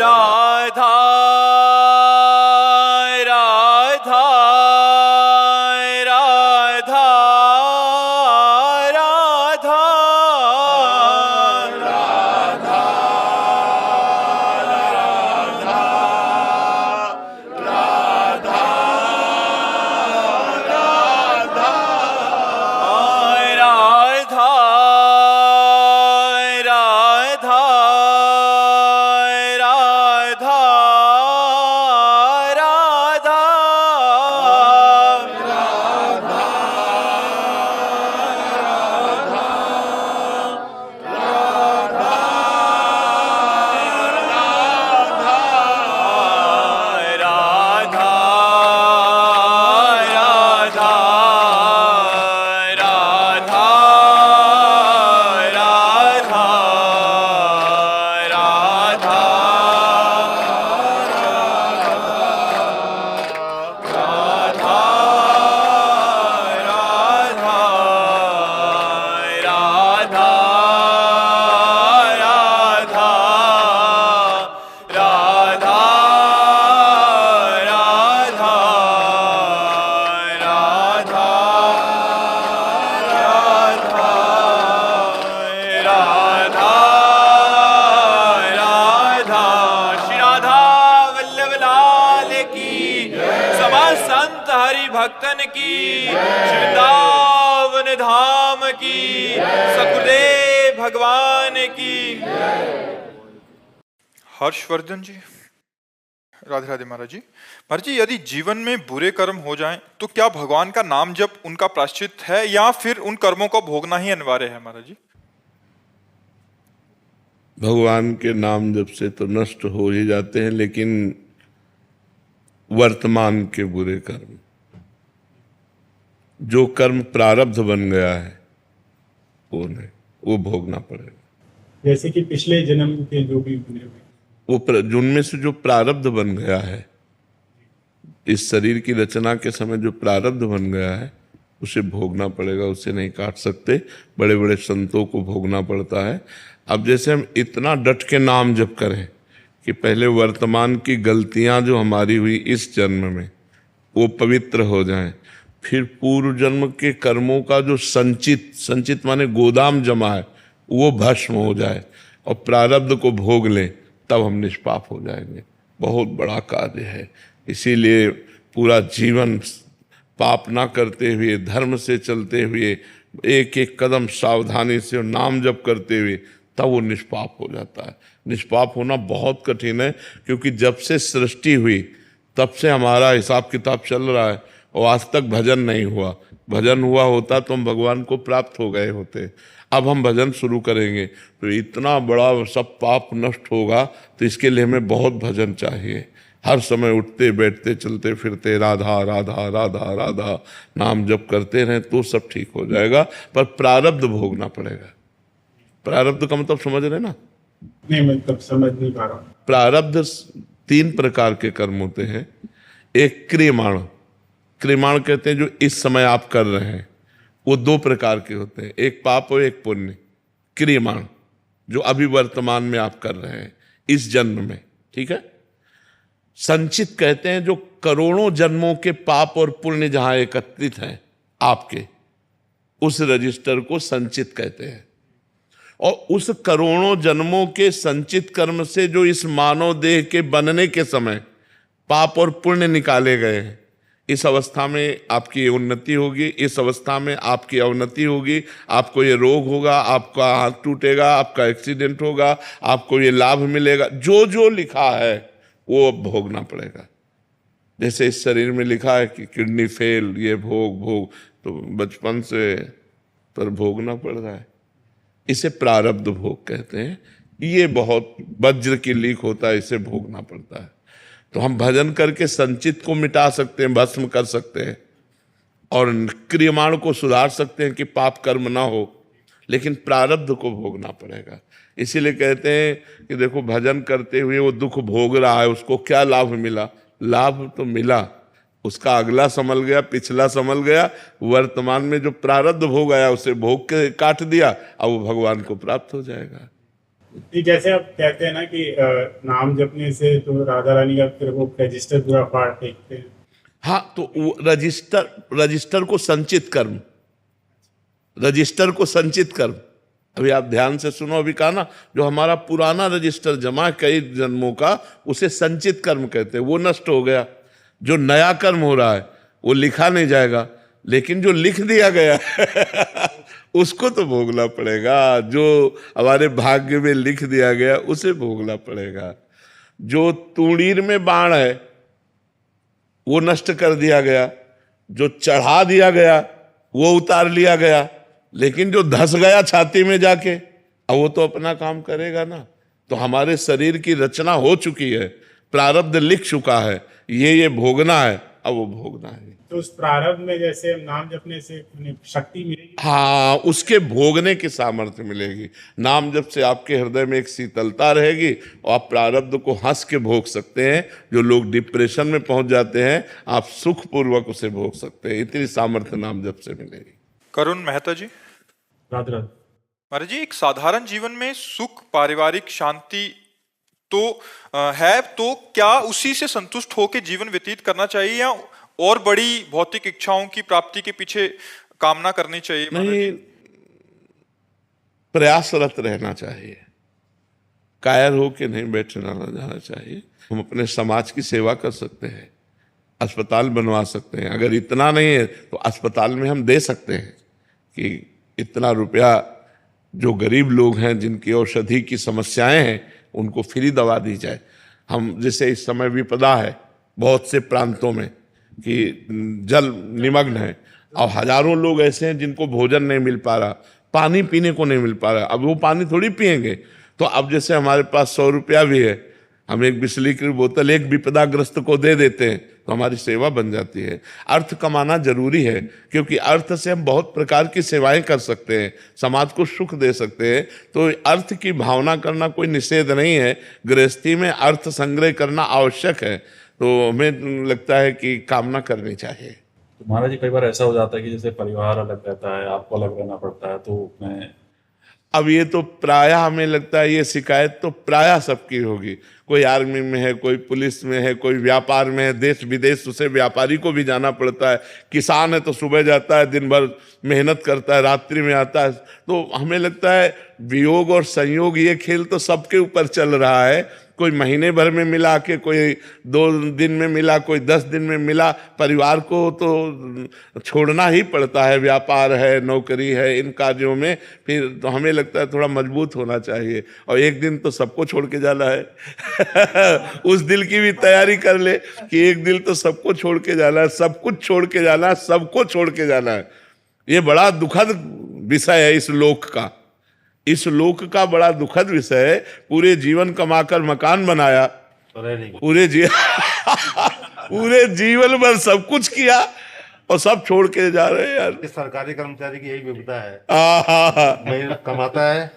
राधा राधा राधा राधा राधा राधा राधा राधा राधा राधा राधा संत हरि भक्तन की, वृंदावन धाम की, सकुदेव भगवान की। हर्षवर्धन जी, राधे राधे महाराज जी। महाराज जी, यदि जीवन में बुरे कर्म हो जाएं तो क्या भगवान का नाम जप उनका प्रायश्चित है या फिर उन कर्मों को भोगना ही अनिवार्य है महाराज जी? भगवान के नाम जप से तो नष्ट हो ही जाते हैं, लेकिन वर्तमान के बुरे कर्म, जो कर्म प्रारब्ध बन गया है वो नहीं, वो भोगना पड़ेगा। जैसे कि पिछले जन्म के जो भी वो उनमें से जो प्रारब्ध बन गया है, इस शरीर की रचना के समय जो प्रारब्ध बन गया है उसे भोगना पड़ेगा, उसे नहीं काट सकते। बड़े बड़े संतों को भोगना पड़ता है। अब जैसे हम इतना डट के नाम जप करें कि पहले वर्तमान की गलतियां जो हमारी हुई इस जन्म में वो पवित्र हो जाएं, फिर पूर्व जन्म के कर्मों का जो संचित माने गोदाम जमा है वो भस्म हो जाए और प्रारब्ध को भोग लें, तब हम निष्पाप हो जाएंगे। बहुत बड़ा कार्य है। इसीलिए पूरा जीवन पाप ना करते हुए, धर्म से चलते हुए, एक एक कदम सावधानी से और नाम जप करते हुए, तब वो निष्पाप हो जाता है। निष्पाप होना बहुत कठिन है, क्योंकि जब से सृष्टि हुई तब से हमारा हिसाब किताब चल रहा है और आज तक भजन नहीं हुआ। भजन हुआ होता तो हम भगवान को प्राप्त हो गए होते। अब हम भजन शुरू करेंगे तो इतना बड़ा सब पाप नष्ट होगा, तो इसके लिए हमें बहुत भजन चाहिए। हर समय उठते बैठते चलते फिरते राधा राधा राधा राधा नाम जप करते रहें तो सब ठीक हो जाएगा। पर प्रारब्ध भोगना पड़ेगा। प्रारब्ध का मतलब समझ रहे ना? नहीं, मतलब समझ नहीं पा रहा। प्रारब्ध 3 प्रकार के कर्म होते हैं। एक क्रियमाण, क्रियमाण कहते हैं जो इस समय आप कर रहे हैं, वो 2 प्रकार के होते हैं, एक पाप और एक पुण्य। क्रियमाण जो अभी वर्तमान में आप कर रहे हैं इस जन्म में, ठीक है। संचित कहते हैं जो करोड़ों जन्मों के पाप और पुण्य जहां एकत्रित हैं आपके, उस रजिस्टर को संचित कहते हैं। और उस करोड़ों जन्मों के संचित कर्म से जो इस मानव देह के बनने के समय पाप और पुण्य निकाले गए हैं, इस अवस्था में आपकी उन्नति होगी, इस अवस्था में आपकी अवनति होगी, आपको ये रोग होगा, आपका हाथ टूटेगा, आपका एक्सीडेंट होगा, आपको ये लाभ मिलेगा। जो जो लिखा है वो अब भोगना पड़ेगा। जैसे इस शरीर में लिखा है कि किडनी फेल, ये भोग, तो बचपन से पर भोगना पड़ रहा है। इसे प्रारब्ध भोग कहते हैं। ये बहुत वज्र की लीक होता है, इसे भोगना पड़ता है। तो हम भजन करके संचित को मिटा सकते हैं, भस्म कर सकते हैं, और क्रियमाण को सुधार सकते हैं कि पाप कर्म ना हो, लेकिन प्रारब्ध को भोगना पड़ेगा। इसीलिए कहते हैं कि देखो, भजन करते हुए वो दुख भोग रहा है, उसको क्या लाभ मिला? लाभ तो मिला, उसका अगला संभल गया, पिछला संभल गया, वर्तमान में जो प्रारब्ध भोग आया उसे भोग के काट दिया, अब वो भगवान को प्राप्त हो जाएगा। ये जैसे आप कहते हैं ना कि नाम जपने से तो राधा रानी का फिर वो रजिस्टर पूरा पाठ देखते हैं। हाँ, तो वो रजिस्टर को संचित कर्म, रजिस्टर को संचित कर्म। अभी आप ध्यान से सुनो, अभी कहा ना, जो हमारा पुराना रजिस्टर जमा कई जन्मों का, उसे संचित कर्म कहते हैं, वो नष्ट हो गया। जो नया कर्म हो रहा है वो लिखा नहीं जाएगा, लेकिन जो लिख दिया गया उसको तो भोगना पड़ेगा। जो हमारे भाग्य में लिख दिया गया उसे भोगना पड़ेगा। जो तूणीर में बाण है वो नष्ट कर दिया गया, जो चढ़ा दिया गया वो उतार लिया गया, लेकिन जो धस गया छाती में जाके, अब वो तो अपना काम करेगा ना। तो हमारे शरीर की रचना हो चुकी है, प्रारब्ध लिख चुका है, ये भोगना है, अब वो भोगना है। तो उस प्रारब्ध में जैसे हम नाम जपने से उन्हें शक्ति मिलेगी। हाँ, उसके भोगने की सामर्थ्य मिलेगी। नाम जब से आपके हृदय में एक शीतलता रहेगी और आप प्रारब्ध को हंस के भोग सकते हैं। जो लोग डिप्रेशन में पहुंच जाते हैं, आप सुखपूर्वक उसे भोग सकते हैं। इतनी सामर्थ्य नाम जब से मिलेगी। करुण मेहता जी, राधे राधे। महाराज जी, एक साधारण जीवन में सुख, पारिवारिक शांति तो है, तो क्या उसी से संतुष्ट होकर जीवन व्यतीत करना चाहिए या और बड़ी भौतिक इच्छाओं की प्राप्ति के पीछे कामना करनी चाहिए? नहीं, प्रयासरत रहना चाहिए, कायर होके नहीं बैठना जाना चाहिए। हम अपने समाज की सेवा कर सकते हैं, अस्पताल बनवा सकते हैं। अगर इतना नहीं है तो अस्पताल में हम दे सकते हैं कि इतना रुपया जो गरीब लोग हैं, जिनकी औषधि की समस्याएं हैं, उनको फ्री दवा दी जाए। हम जैसे इस समय विपदा है बहुत से प्रांतों में कि जल निमग्न है, और हजारों लोग ऐसे हैं जिनको भोजन नहीं मिल पा रहा, पानी पीने को नहीं मिल पा रहा। अब वो पानी थोड़ी पिएंगे। तो अब जैसे हमारे पास 100 रुपया भी है, हम एक बिस्लेरी की बोतल एक विपदाग्रस्त को दे देते हैं तो हमारी सेवा बन जाती है। अर्थ कमाना जरूरी है, क्योंकि अर्थ से हम बहुत प्रकार की सेवाएं कर सकते हैं, समाज को सुख दे सकते हैं। तो अर्थ की भावना करना कोई निषेध नहीं है, गृहस्थी में अर्थ संग्रह करना आवश्यक है। तो हमें लगता है कि कामना करनी चाहिए। तो महाराज जी, कई बार ऐसा हो जाता है कि जैसे परिवार अलग रहता है, आपको अलग रहना पड़ता है, तो मैं अब ये तो प्रायः हमें लगता है, ये शिकायत तो प्रायः सबकी होगी। कोई आर्मी में है, कोई पुलिस में है, कोई व्यापार में है, देश विदेश उसे व्यापारी को भी जाना पड़ता है। किसान है तो सुबह जाता है, दिन भर मेहनत करता है, रात्रि में आता है। तो हमें लगता है वियोग और संयोग, ये खेल तो सबके ऊपर चल रहा है। कोई महीने भर में मिला के, कोई 2 दिन में मिला, कोई 10 दिन में मिला। परिवार को तो छोड़ना ही पड़ता है, व्यापार है, नौकरी है, इन कार्यों में फिर तो हमें लगता है थोड़ा मजबूत होना चाहिए। और एक दिन तो सबको छोड़ के जाना है उस दिल की भी तैयारी कर ले कि एक दिन तो सबको छोड़ के जाना है, सब कुछ छोड़ के जाना है, सबको छोड़ के जाना है। ये बड़ा दुखद विषय है इस लोक का। इस लोक का बड़ा दुखद विषय है। पूरे जीवन कमाकर मकान बनाया, पूरे जीवन भर सब कुछ किया और सब छोड़ के जा रहे हैं यार। सरकारी कर्मचारी की यही विपदा है। महीना कमाता है,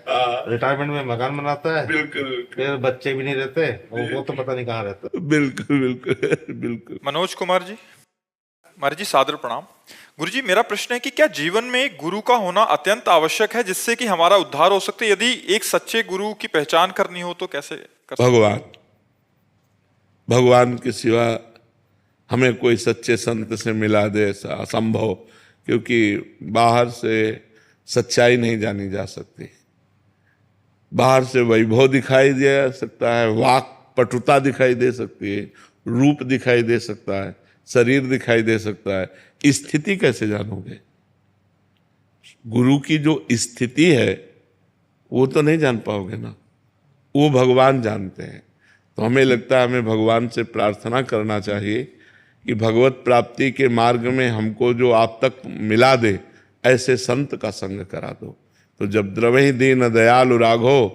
रिटायरमेंट में मकान बनाता है, बिल्कुल, फिर बच्चे भी नहीं रहते, वो तो पता नहीं कहाँ रहते। बिल्कुल बिल्कुल बिल्कुल। मनोज कुमार जी, महाराज जी सादर प्रणाम। गुरुजी, मेरा प्रश्न है कि क्या जीवन में एक गुरु का होना अत्यंत आवश्यक है जिससे कि हमारा उद्धार हो सकते? यदि एक सच्चे गुरु की पहचान करनी हो तो कैसे कर सकते? भगवान के सिवा हमें कोई सच्चे संत से मिला दे ऐसा असंभव, क्योंकि बाहर से सच्चाई नहीं जानी जा सकती। बाहर से वैभव दिखाई दे सकता है, वाक पटुता दिखाई दे सकती है, रूप दिखाई दे सकता है, शरीर दिखाई दे सकता है। स्थिति कैसे जानोगे? गुरु की जो स्थिति है वो तो नहीं जान पाओगे ना, वो भगवान जानते हैं। तो हमें लगता है हमें भगवान से प्रार्थना करना चाहिए कि भगवत प्राप्ति के मार्ग में हमको जो आप तक मिला दे, ऐसे संत का संग करा दो। तो जब द्रवहि दीन दयालु राघो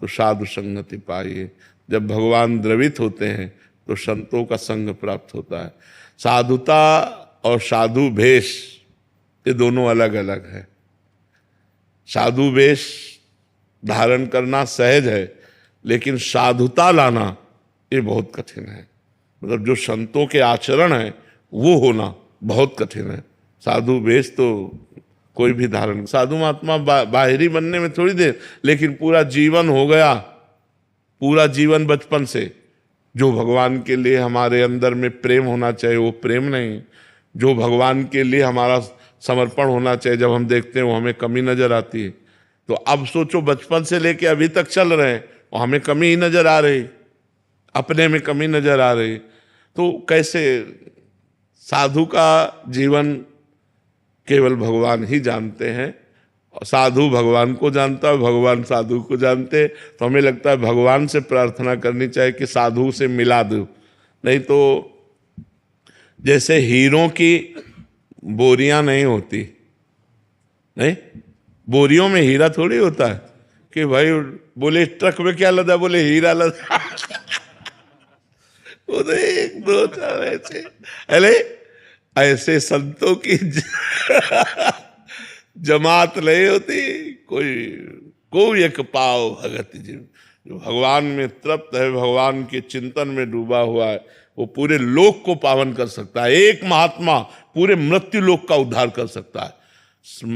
तो साधु संगति पाइए। जब भगवान द्रवित होते हैं तो संतों का संग प्राप्त होता है। साधुता और साधु भेष ये दोनों अलग अलग है। साधु वेश धारण करना सहज है, लेकिन साधुता लाना ये बहुत कठिन है। मतलब जो संतों के आचरण है वो होना बहुत कठिन है। साधु वेश तो कोई भी धारण, साधु महात्मा बाहरी बनने में थोड़ी देर, लेकिन पूरा जीवन हो गया पूरा जीवन बचपन से जो भगवान के लिए हमारे अंदर में प्रेम होना चाहिए वो प्रेम नहीं, जो भगवान के लिए हमारा समर्पण होना चाहिए जब हम देखते हैं वो हमें कमी नजर आती है। तो अब सोचो बचपन से लेके अभी तक चल रहे हैं और हमें कमी ही नजर आ रही, अपने में कमी नजर आ रही, तो कैसे? साधु का जीवन केवल भगवान ही जानते हैं, साधु भगवान को जानता है, भगवान साधु को जानते। तो हमें लगता है भगवान से प्रार्थना करनी चाहिए कि साधु से मिला दो, नहीं तो जैसे हीरों की बोरियां नहीं होती, नहीं बोरियों में हीरा थोड़ी होता है कि भाई बोले ट्रक में क्या लदा, बोले हीरा लदा बोले 1 2 4 ऐसे। अरे ऐसे संतों की जमात नहीं होती, कोई एक पाव भगत जी जो भगवान में तृप्त है, भगवान के चिंतन में डूबा हुआ है, वो पूरे लोक को पावन कर सकता है। एक महात्मा पूरे मृत्यु लोक का उद्धार कर सकता है।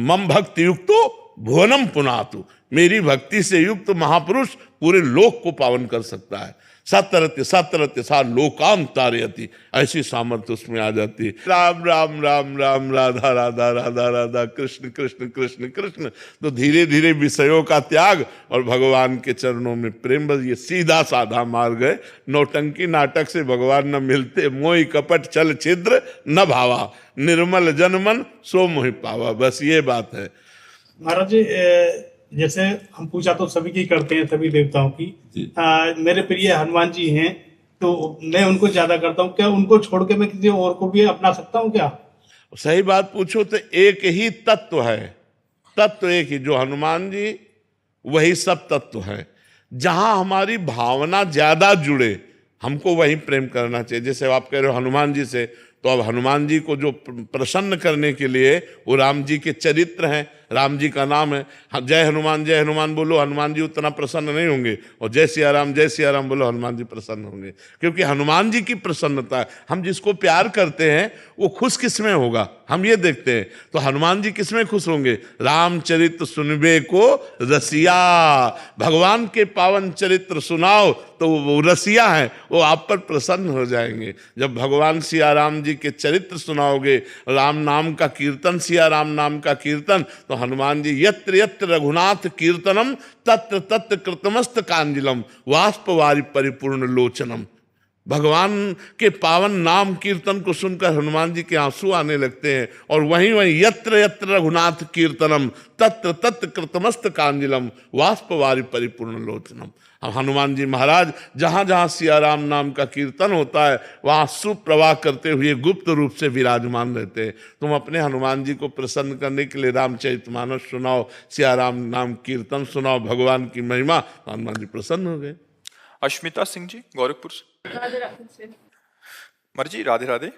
मम भक्ति युक्तो भुवनम पुनातु, मेरी भक्ति से युक्त महापुरुष पूरे लोक को पावन कर सकता है। सत्यरत्य सत्यरत्य सा लोकाम तारयति, ऐसी सामर्थ्य उसमें आ जाती है। राम राम राम राम राधा राधा राधा राधा कृष्ण कृष्ण कृष्ण कृष्ण। तो धीरे धीरे विषयों का त्याग और भगवान के चरणों में प्रेम, बस ये सीधा साधा मार्ग है। नौटंकी नाटक से भगवान न मिलते, मोहि कपट छल छिद्र न भावा, निर्मल जन मन सो मोहि पावा, बस ये बात है। महाराज जी, जैसे हम पूजा तो सभी की करते हैं, सभी देवताओं की। मेरे प्रिय हनुमान जी हैं, तो मैं उनको ज्यादा करता हूँ। क्या उनको छोड़ के मैं किसी और को भी अपना सकता हूँ क्या? सही बात पूछो तो एक ही तत्व है, तत्व एक ही, जो हनुमान जी वही सब तत्व है। जहां हमारी भावना ज्यादा जुड़े हमको वही प्रेम करना चाहिए। जैसे आप कह रहे हो हनुमान जी से, तो अब हनुमान जी को जो प्रसन्न करने के लिए वो राम जी के चरित्र हैं, राम जी का नाम है। जय हनुमान बोलो, हनुमान जी उतना प्रसन्न नहीं होंगे, और जय सिया राम बोलो, हनुमान जी प्रसन्न होंगे। क्योंकि हनुमान जी की प्रसन्नता है। हम जिसको प्यार करते हैं वो खुश किस में होगा, हम ये देखते हैं। तो हनुमान जी किस में खुश होंगे? रामचरित्र सुनबे को रसिया, भगवान के पावन चरित्र सुनाओ तो वो रसिया है, वो आप पर प्रसन्न हो जाएंगे। जब भगवान सिया राम जी के चरित्र सुनाओगे, राम नाम का कीर्तन, सिया राम नाम का कीर्तन, तो हनुमान जी यत्र यत्र रघुनाथ कीर्तनम तत्र तत्र कृतमस्त कांजिलम वाष्पवारि परिपूर्ण लोचनम। भगवान के पावन नाम कीर्तन को सुनकर हनुमान जी के आंसू आने लगते हैं। और वहीं वहीं यत्र यत्र रघुनाथ कीर्तनम तत्र तत्र कृतमस्त कांजिलम वाष्पवारि परिपूर्ण लोचनम। हनुमान जी महाराज जहां जहां सिया राम नाम का कीर्तन होता है वहां सुप्रवाह करते हुए गुप्त रूप से विराजमान रहते हैं। तुम अपने हनुमान जी को प्रसन्न करने के लिए रामचरितमानस सुनाओ, सिया राम नाम कीर्तन सुनाओ, भगवान की महिमा, हनुमान जी प्रसन्न हो गए। अश्मिता सिंह जी गोरखपुर से। मर्जी राधे राधे।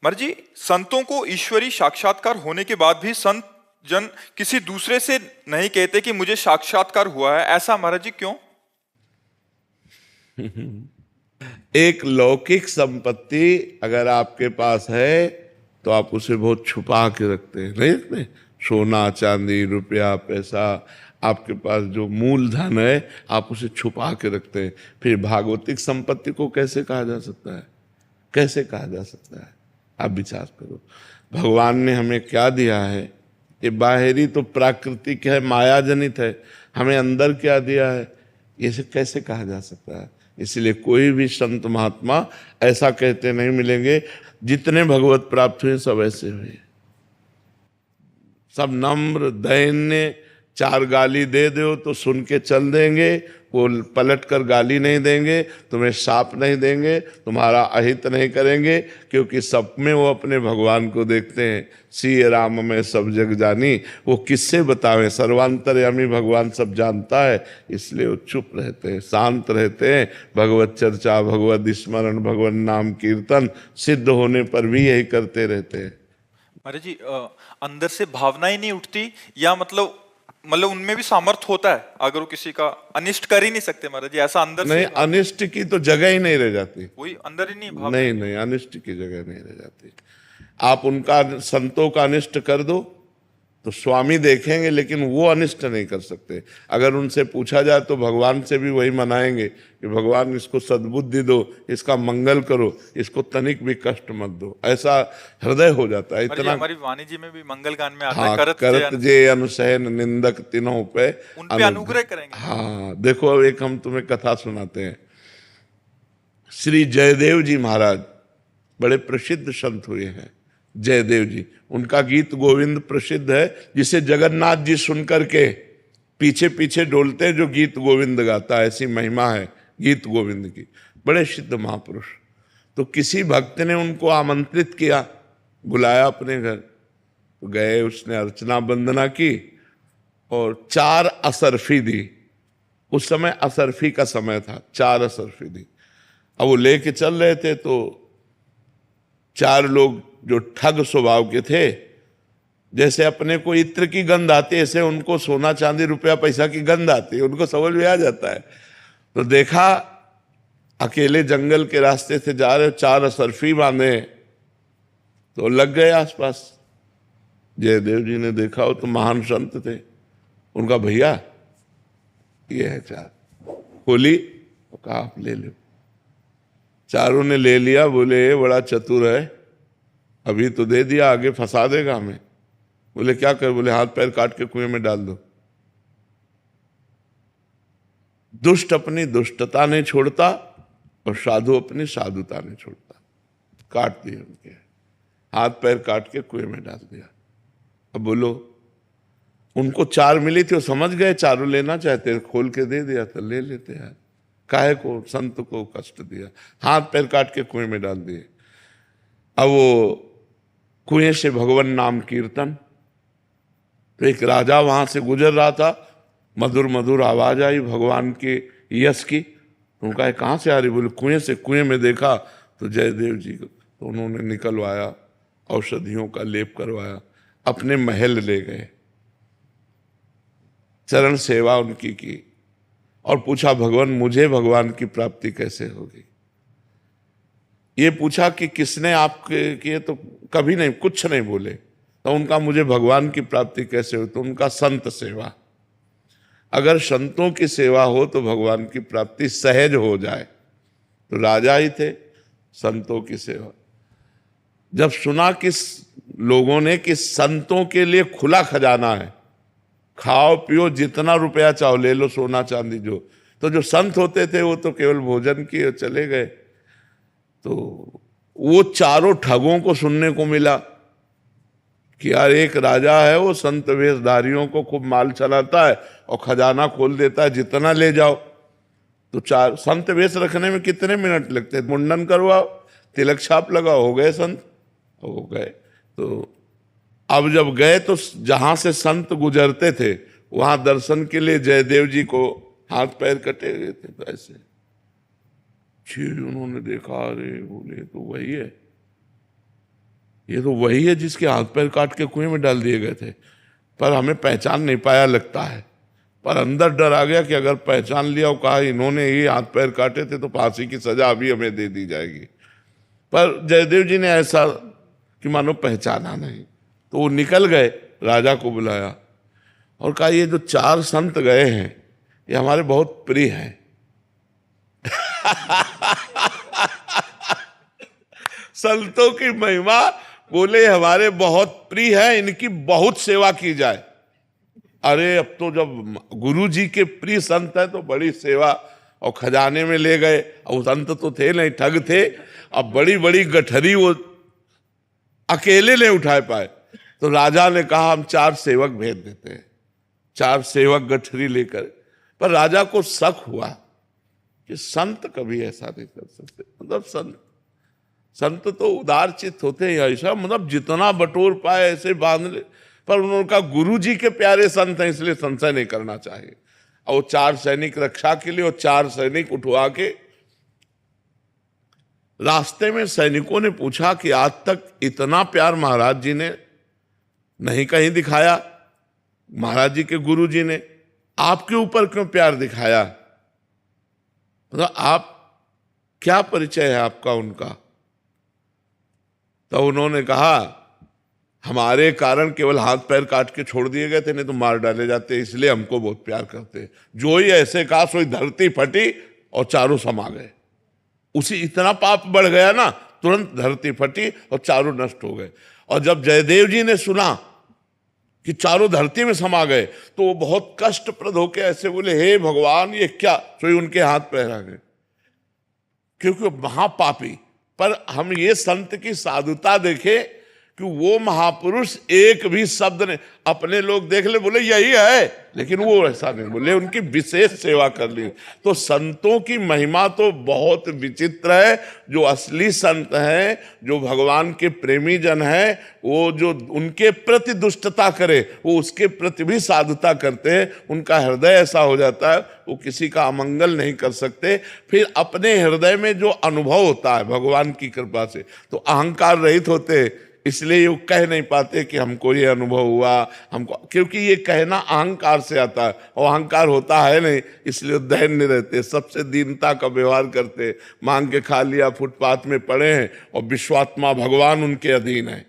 मर्जी, संतों को ईश्वरी साक्षात्कार होने के बाद भी संत जन किसी दूसरे से नहीं कहते कि मुझे साक्षात्कार हुआ है, ऐसा महाराज जी क्यों? एक लौकिक संपत्ति अगर आपके पास है तो आप उसे बहुत छुपा के रखते हैं, नहीं रखते? सोना चांदी रुपया पैसा, आपके पास जो मूलधन है आप उसे छुपा के रखते हैं। फिर भागवतिक संपत्ति को कैसे कहा जा सकता है? कैसे कहा जा सकता है? आप विचार करो। भगवान ने हमें क्या दिया है? ये बाहरी तो प्राकृतिक है, माया जनित है। हमें अंदर क्या दिया है, ये कैसे कहा जा सकता है? इसलिए कोई भी संत महात्मा ऐसा कहते नहीं मिलेंगे। जितने भगवत प्राप्त हुए सब ऐसे हुए, सब नम्र दैन्य। 4 गाली दे दो तो सुन के चल देंगे, वो पलट कर गाली नहीं देंगे, तुम्हें शाप नहीं देंगे, तुम्हारा अहित नहीं करेंगे, क्योंकि सब में वो अपने भगवान को देखते हैं। सिय राम में सब जग जानी, वो किससे बतावें? सर्वांतर्यामी भगवान सब जानता है, इसलिए वो चुप रहते हैं, शांत रहते हैं। भगवत चर्चा, भगवत स्मरण, भगवत नाम कीर्तन सिद्ध होने पर भी यही करते रहते हैं। महाराज जी, अंदर से भावनाएं नहीं उठती, या मतलब उनमें भी सामर्थ होता है, अगर वो किसी का अनिष्ट कर ही नहीं सकते महाराज जी, ऐसा अंदर नहीं, अनिष्ट की तो जगह ही नहीं रह जाती, वही अंदर ही नहीं नहीं अनिष्ट की जगह नहीं रह जाती। आप उनका संतों का अनिष्ट कर दो तो स्वामी देखेंगे, लेकिन वो अनिष्ट नहीं कर सकते। अगर उनसे पूछा जाए तो भगवान से भी वही मनाएंगे कि भगवान इसको सद्बुद्धि दो, इसका मंगल करो, इसको तनिक भी कष्ट मत दो। ऐसा हृदय हो जाता है महाराज जी, इतना। हमारी वाणी जी में भी मंगल गान में आता हाँ, है, करत जे अनुसहन निंदक तीनों पे उन पे अनुग्रह करेंगे। हाँ, देखो अब एक हम तुम्हें कथा सुनाते हैं। श्री जयदेव जी महाराज बड़े प्रसिद्ध संत हुए हैं। जयदेव जी, उनका गीत गोविंद प्रसिद्ध है, जिसे जगन्नाथ जी सुनकर के पीछे पीछे डोलते हैं जो गीत गोविंद गाता है। ऐसी महिमा है गीत गोविंद की। बड़े सिद्ध महापुरुष। तो किसी भक्त ने उनको आमंत्रित किया, बुलाया अपने घर, तो गए। उसने अर्चना वंदना की और 4 असरफी दी। उस समय असरफी का समय था, 4 असरफी दी। अब वो लेके चल रहे थे, तो 4 लोग जो ठग स्वभाव के थे, जैसे अपने को इत्र की गंध आती है, ऐसे उनको सोना चांदी रुपया पैसा की गंध आती है, उनको समझ में आ जाता है। तो देखा अकेले जंगल के रास्ते से जा रहे, 4 असरफी बांधे, तो लग गए आसपास। जयदेव जी ने देखा, वो तो महान संत थे। उनका भैया ये है 4, खोली, तो कहा आप ले लो। चारों ने ले लिया। बोले ये बड़ा चतुर है, अभी तो दे दिया, आगे फंसा देगा हमें। बोले क्या कर? बोले हाथ पैर काट के कुएं में डाल दो। दुष्ट अपनी दुष्टता नहीं छोड़ता और साधु अपनी साधुता नहीं छोड़ता। काट दिए उनके हाथ पैर, काट के कुएं में डाल दिया। अब बोलो, उनको 4 मिली थी, वो समझ गए 4 लेना चाहते, खोल के दे दिया तो ले लेते हैं। काहे को संत को कष्ट दिया? हाथ पैर काट के कुएं में डाल दिए। अब वो कुएं से भगवान नाम कीर्तन, तो एक राजा वहां से गुजर रहा था, मधुर मधुर आवाज आई भगवान के यश की। उनका कहाँ से आ रही? बोले कुएं से। कुएं में देखा तो जयदेव जी को, तो उन्होंने निकलवाया, औषधियों का लेप करवाया, अपने महल ले गए, चरण सेवा उनकी की और पूछा भगवान मुझे भगवान की प्राप्ति कैसे होगी? ये पूछा कि किसने आपके किए? तो कभी नहीं, कुछ नहीं बोले। तो उनका मुझे भगवान की प्राप्ति कैसे हो? तो उनका संत सेवा। अगर संतों की सेवा हो तो भगवान की प्राप्ति सहज हो जाए। तो राजा ही थे, संतों की सेवा। जब सुना कि लोगों ने कि संतों के लिए खुला खजाना है, खाओ पियो जितना रुपया चाहो ले लो, सोना चांदी जो, तो जो संत होते थे वो तो केवल भोजन किए चले गए। तो वो 4 ठगों को सुनने को मिला कि यार एक राजा है, वो संत वेशधारियों को खूब माल चलाता है और खजाना खोल देता है, जितना ले जाओ। तो 4 संत वेश रखने में कितने मिनट लगते? मुंडन करवाओ, तिलक छाप लगाओ, हो गए संत, हो गए। तो अब जब गए तो जहां से संत गुजरते थे वहां दर्शन के लिए जयदेव जी को हाथ पैर कटे गए थे। तो ऐसे उन्होंने देखा, अरे बोले तो वही है, ये तो वही है जिसके हाथ पैर काट के कुएं में डाल दिए गए थे। पर हमें पहचान नहीं पाया लगता है। पर अंदर डर आ गया कि अगर पहचान लिया और कहा इन्होंने ही हाथ पैर काटे थे तो फांसी की सजा अभी हमें दे दी जाएगी। पर जयदेव जी ने ऐसा कि मानो पहचाना नहीं। तो वो निकल गए, राजा को बुलाया और कहा ये जो 4 संत गए हैं ये हमारे बहुत प्रिय हैं। संतों की महिमा, बोले हमारे बहुत प्रिय है, इनकी बहुत सेवा की जाए। अरे अब तो जब गुरु जी के प्रिय संत है तो बड़ी सेवा, और खजाने में ले गए। और संत तो थे नहीं, ठग थे। अब बड़ी बड़ी गठरी वो अकेले नहीं उठा पाए। तो राजा ने कहा हम 4 सेवक भेज देते हैं। 4 सेवक गठरी लेकर। पर राजा को शक हुआ कि संत कभी ऐसा नहीं कर सकते। मतलब संत तो उदार चित्त होते हैं, ऐसा मतलब जितना बटोर पाए ऐसे बांध ले। पर उनका गुरु जी के प्यारे संत हैं, इसलिए संशय नहीं करना चाहिए। और 4 सैनिक रक्षा के लिए और 4 सैनिक उठवा के रास्ते में सैनिकों ने पूछा कि आज तक इतना प्यार महाराज जी ने नहीं कहीं दिखाया, महाराज जी के गुरु जी ने आपके ऊपर क्यों प्यार दिखाया? मतलब आप क्या परिचय है आपका उनका? तो उन्होंने कहा हमारे कारण केवल हाथ पैर काट के छोड़ दिए गए थे, नहीं तो मार डाले जाते, इसलिए हमको बहुत प्यार करते हैं। जो ही ऐसे कहा सोई धरती फटी और चारों समा गए। उसी इतना पाप बढ़ गया ना, तुरंत धरती फटी और चारों नष्ट हो गए। और जब जयदेव जी ने सुना कि चारों धरती में समा गए तो वो बहुत कष्टप्रद होकर ऐसे बोले, हे भगवान ये क्या? सोई उनके हाथ पैर आ गए, क्योंकि महापापी। पर हम ये संत की साधुता देखे कि वो महापुरुष एक भी शब्द ने, अपने लोग देख ले बोले यही है, लेकिन वो ऐसा नहीं बोले, उनकी विशेष सेवा कर ली। तो संतों की महिमा तो बहुत विचित्र है। जो असली संत हैं, जो भगवान के प्रेमी जन हैं, वो जो उनके प्रति दुष्टता करे वो उसके प्रति भी साधुता करते हैं। उनका हृदय ऐसा हो जाता है वो किसी का अमंगल नहीं कर सकते। फिर अपने हृदय में जो अनुभव होता है भगवान की कृपा से, तो अहंकार रहित होते हैं, इसलिए वो कह नहीं पाते कि हमको ये अनुभव हुआ हमको, क्योंकि ये कहना अहंकार से आता है और अहंकार होता है नहीं, इसलिए दैन्य रहते, सबसे दीनता का व्यवहार करते, मांग के खा लिया, फुटपाथ में पड़े हैं और विश्वात्मा भगवान उनके अधीन है,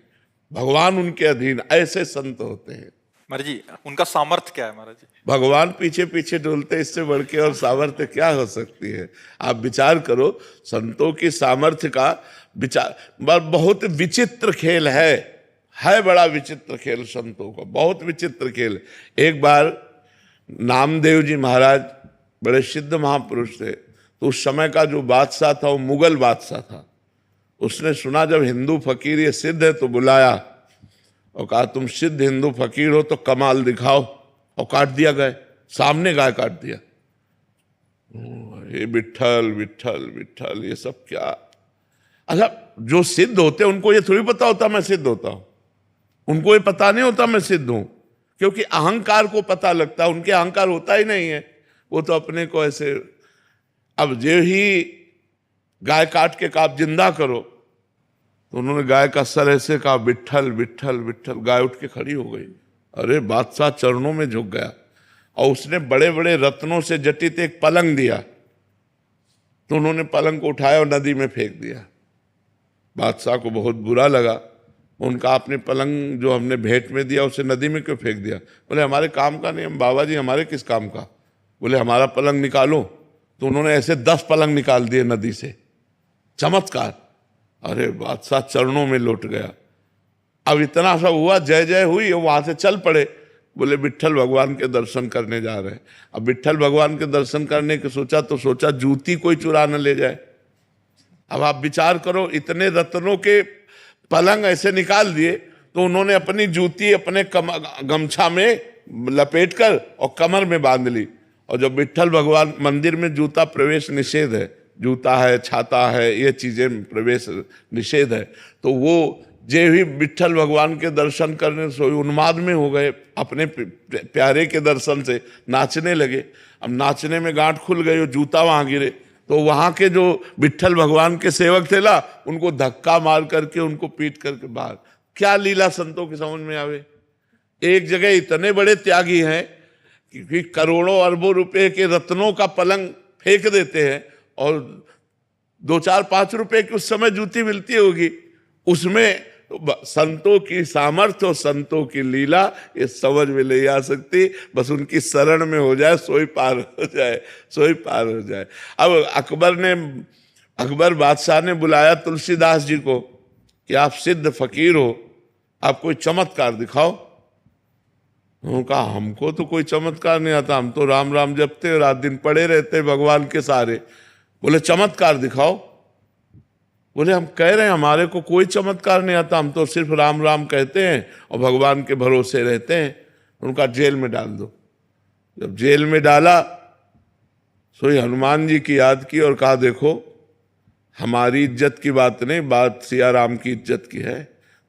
भगवान उनके अधीन। ऐसे संत होते हैं महाराज जी। उनका सामर्थ्य क्या है महाराज जी? भगवान पीछे पीछे डोलते, इससे बढ़ के और सामर्थ्य क्या हो सकती है? आप विचार करो, संतों की सामर्थ्य का विचार, बहुत विचित्र खेल है बड़ा विचित्र खेल संतों का, बहुत विचित्र खेल। एक बार नामदेव जी महाराज बड़े सिद्ध महापुरुष थे, तो उस समय का जो बादशाह था वो मुगल बादशाह था। उसने सुना जब हिंदू फकीर ये सिद्ध है तो बुलाया और कहा तुम सिद्ध हिंदू फकीर हो तो कमाल दिखाओ, और काट दिया गाय, सामने गाय काट दिया। ये विट्ठल विट्ठल विट्ठल ये सब क्या? अच्छा, जो सिद्ध होते हैं उनको ये थोड़ी पता होता मैं सिद्ध होता हूं, उनको ये पता नहीं होता मैं सिद्ध हूं, क्योंकि अहंकार को पता लगता है, उनके अहंकार होता ही नहीं है, वो तो अपने को ऐसे। अब जो ही गाय काट के कहा जिंदा करो, तो उन्होंने गाय का सर ऐसे कहा विट्ठल विट्ठल विट्ठल, गाय उठ के खड़ी हो गई। अरे बादशाह चरणों में झुक गया और उसने बड़े बड़े रत्नों से जटित एक पलंग दिया, तो उन्होंने पलंग को उठाया और नदी में फेंक दिया। बादशाह को बहुत बुरा लगा, उनका आपने पलंग जो हमने भेंट में दिया उसे नदी में क्यों फेंक दिया? बोले हमारे काम का नहीं। हम बाबा जी हमारे किस काम का? बोले हमारा पलंग निकालो। तो उन्होंने ऐसे 10 पलंग निकाल दिए नदी से, चमत्कार। अरे बादशाह चरणों में लौट गया। अब इतना सा हुआ, जय जय हुई, वहां से चल पड़े, बोले विट्ठल भगवान के दर्शन करने जा रहे हैं। अब विट्ठल भगवान के दर्शन करने के सोचा जूती कोई चुरा न ले जाए। अब आप विचार करो, इतने रत्नों के पलंग ऐसे निकाल दिए, तो उन्होंने अपनी जूती अपने गमछा में लपेटकर और कमर में बांध ली। और जब विट्ठल भगवान मंदिर में जूता प्रवेश निषेध है, जूता है, छाता है, ये चीजें प्रवेश निषेध है, तो वो जे भी विट्ठल भगवान के दर्शन करने से उन्माद में हो गए, अपने प्यारे के दर्शन से नाचने लगे। अब नाचने में गांठ खुल गई और जूता वहां गिरे, तो वहां के जो विट्ठल भगवान के सेवक थे ना, उनको धक्का मार करके उनको पीट करके बाहर। क्या लीला संतों की समझ में आवे? एक जगह इतने बड़े त्यागी हैं कि करोड़ों अरबों रुपए के रत्नों का पलंग फेंक देते हैं, और 2-4-5 रुपए की उस समय जूती मिलती होगी, उसमें संतों की सामर्थ्य और संतों की लीला ये समझ में नहीं आ सकती। बस उनकी शरण में हो जाए, सोई पार हो जाए, सोई पार हो जाए। अब अकबर बादशाह ने बुलाया तुलसीदास जी को कि आप सिद्ध फकीर हो, आप कोई चमत्कार दिखाओ। उन्होंने कहा हमको तो कोई चमत्कार नहीं आता, हम तो राम राम जपते और रात दिन पड़े रहते भगवान के सहारे। बोले चमत्कार दिखाओ। बोले हम कह रहे हैं हमारे को कोई चमत्कार नहीं आता, हम तो सिर्फ राम राम कहते हैं और भगवान के भरोसे रहते हैं। उनका जेल में डाल दो। जब जेल में डाला, सोई हनुमान जी की याद की और कहा देखो हमारी इज्जत की बात नहीं, बात सिया राम की इज्जत की है।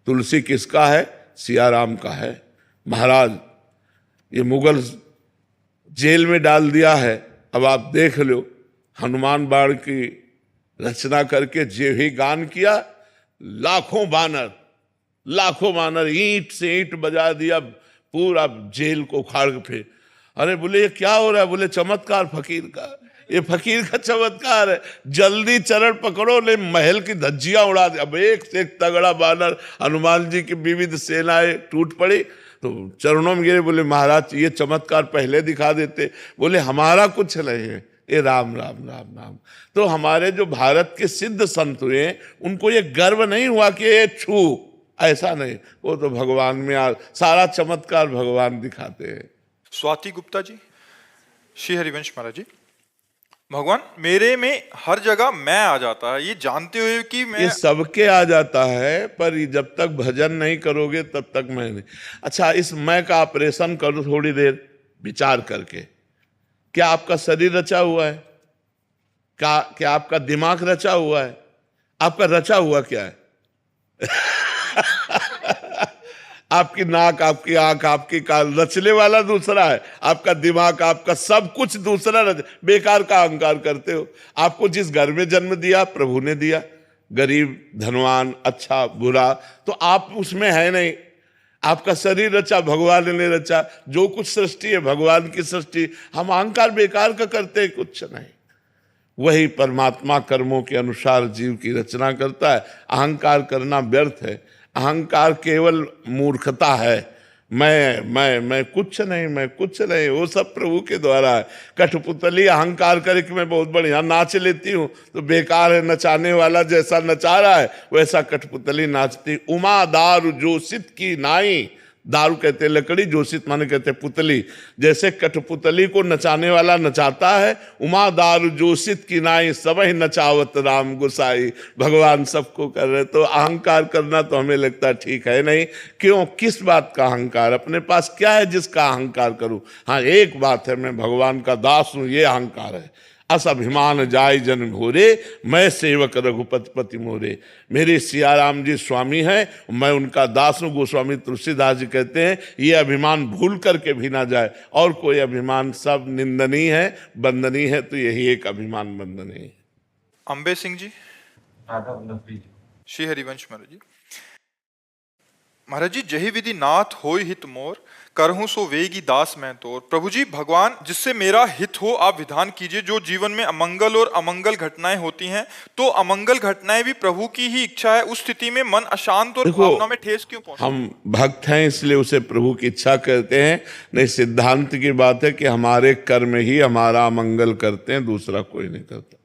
तुलसी किसका है? सिया राम का है। महाराज ये मुगल जेल में डाल दिया है, अब आप देख लो। हनुमान बाण की रचना करके जे ही गान किया, लाखों बानर ईंट से ईंट बजा दिया, पूरा जेल को उखाड़ के। अरे बोले ये क्या हो रहा है? बोले चमत्कार फकीर का। ये फकीर का चमत्कार है। जल्दी चरण पकड़ो, ले महल की धज्जियां उड़ा दे। अब एक से एक तगड़ा बानर, हनुमान जी की विविध सेनाएं टूट पड़ी, तो चरणों में गिरे, बोले महाराज ये चमत्कार पहले दिखा देते। बोले हमारा कुछ नहीं है, ये राम राम राम राम। तो हमारे जो भारत के सिद्ध संत हुए, उनको ये गर्व नहीं हुआ कि ये छू, ऐसा नहीं, वो तो भगवान में सारा चमत्कार भगवान दिखाते हैं। स्वाति गुप्ता जी, श्री हरिवंश महाराज जी, भगवान मेरे में हर जगह मैं आ जाता है, ये जानते हुए कि मैं ये सबके आ जाता है, पर जब तक भजन नहीं करोगे तब तक मैं नहीं। अच्छा, इस मैं का ऑपरेशन करो थोड़ी देर विचार करके। क्या आपका शरीर रचा हुआ है? क्या आपका दिमाग रचा हुआ है? आपका रचा हुआ क्या है? आपकी नाक, आपकी आंख, आपकी कान, रचने वाला दूसरा है। आपका दिमाग, आपका सब कुछ दूसरा बेकार का अहंकार करते हो। आपको जिस घर में जन्म दिया प्रभु ने दिया, गरीब धनवान, अच्छा बुरा, तो आप उसमें है नहीं। आपका शरीर रचा भगवान ने रचा, जो कुछ सृष्टि है भगवान की सृष्टि। हम अहंकार बेकार का करते हैं, कुछ नहीं। वही परमात्मा कर्मों के अनुसार जीव की रचना करता है। अहंकार करना व्यर्थ है। अहंकार केवल मूर्खता है। मैं कुछ नहीं, मैं कुछ नहीं, वो सब प्रभु के द्वारा है। कठपुतली अहंकार करे कि मैं बहुत बढ़िया नाच लेती हूँ, तो बेकार है। नचाने वाला जैसा नचा रहा है वैसा कठपुतली नाचती। उमा दारू जोशित की नाई, दारू कहते हैं लकड़ी, जोशित माने कहते हैं पुतली। जैसे कठपुतली को नचाने वाला नचाता है, उमा दारू जोशित की नाई, सब ही नचावत राम गोसाई। भगवान सबको कर रहे। तो अहंकार करना तो हमें लगता है ठीक है नहीं। क्यों, किस बात का अहंकार? अपने पास क्या है जिसका अहंकार करूं? हाँ, एक बात है, मैं भगवान का दास हूं, ये अहंकार है। अस अभिमान जाय जन भोरे, मैं सेवक रघुपति पति मोरे। मेरे सियाराम जी स्वामी हैं, मैं उनका दास हूँ। गोस्वामी तुलसीदास जी कहते हैं ये अभिमान भूल करके भी ना जाए। और कोई अभिमान सब निंदनीय है, बंदनीय है, तो यही एक अभिमान बंदनीय है। अंबे सिंह जी, श्री हरिवंश महाराज जी, महाराज जी जही विधि नाथ होय हित मोर, करहूं सो वेगी दास मैं तोर। प्रभु जी, भगवान जिससे मेरा हित हो आप विधान कीजिए। जो जीवन में अमंगल और अमंगल घटनाएं होती हैं, तो अमंगल घटनाएं भी प्रभु की ही इच्छा है। उस स्थिति में मन अशांत और भावना में ठेस क्यों पहुंचता? हम भक्त हैं इसलिए उसे प्रभु की इच्छा कहते हैं। नहीं, सिद्धांत की बात है कि हमारे कर्म ही हमारा अमंगल करते हैं, दूसरा कोई नहीं करता।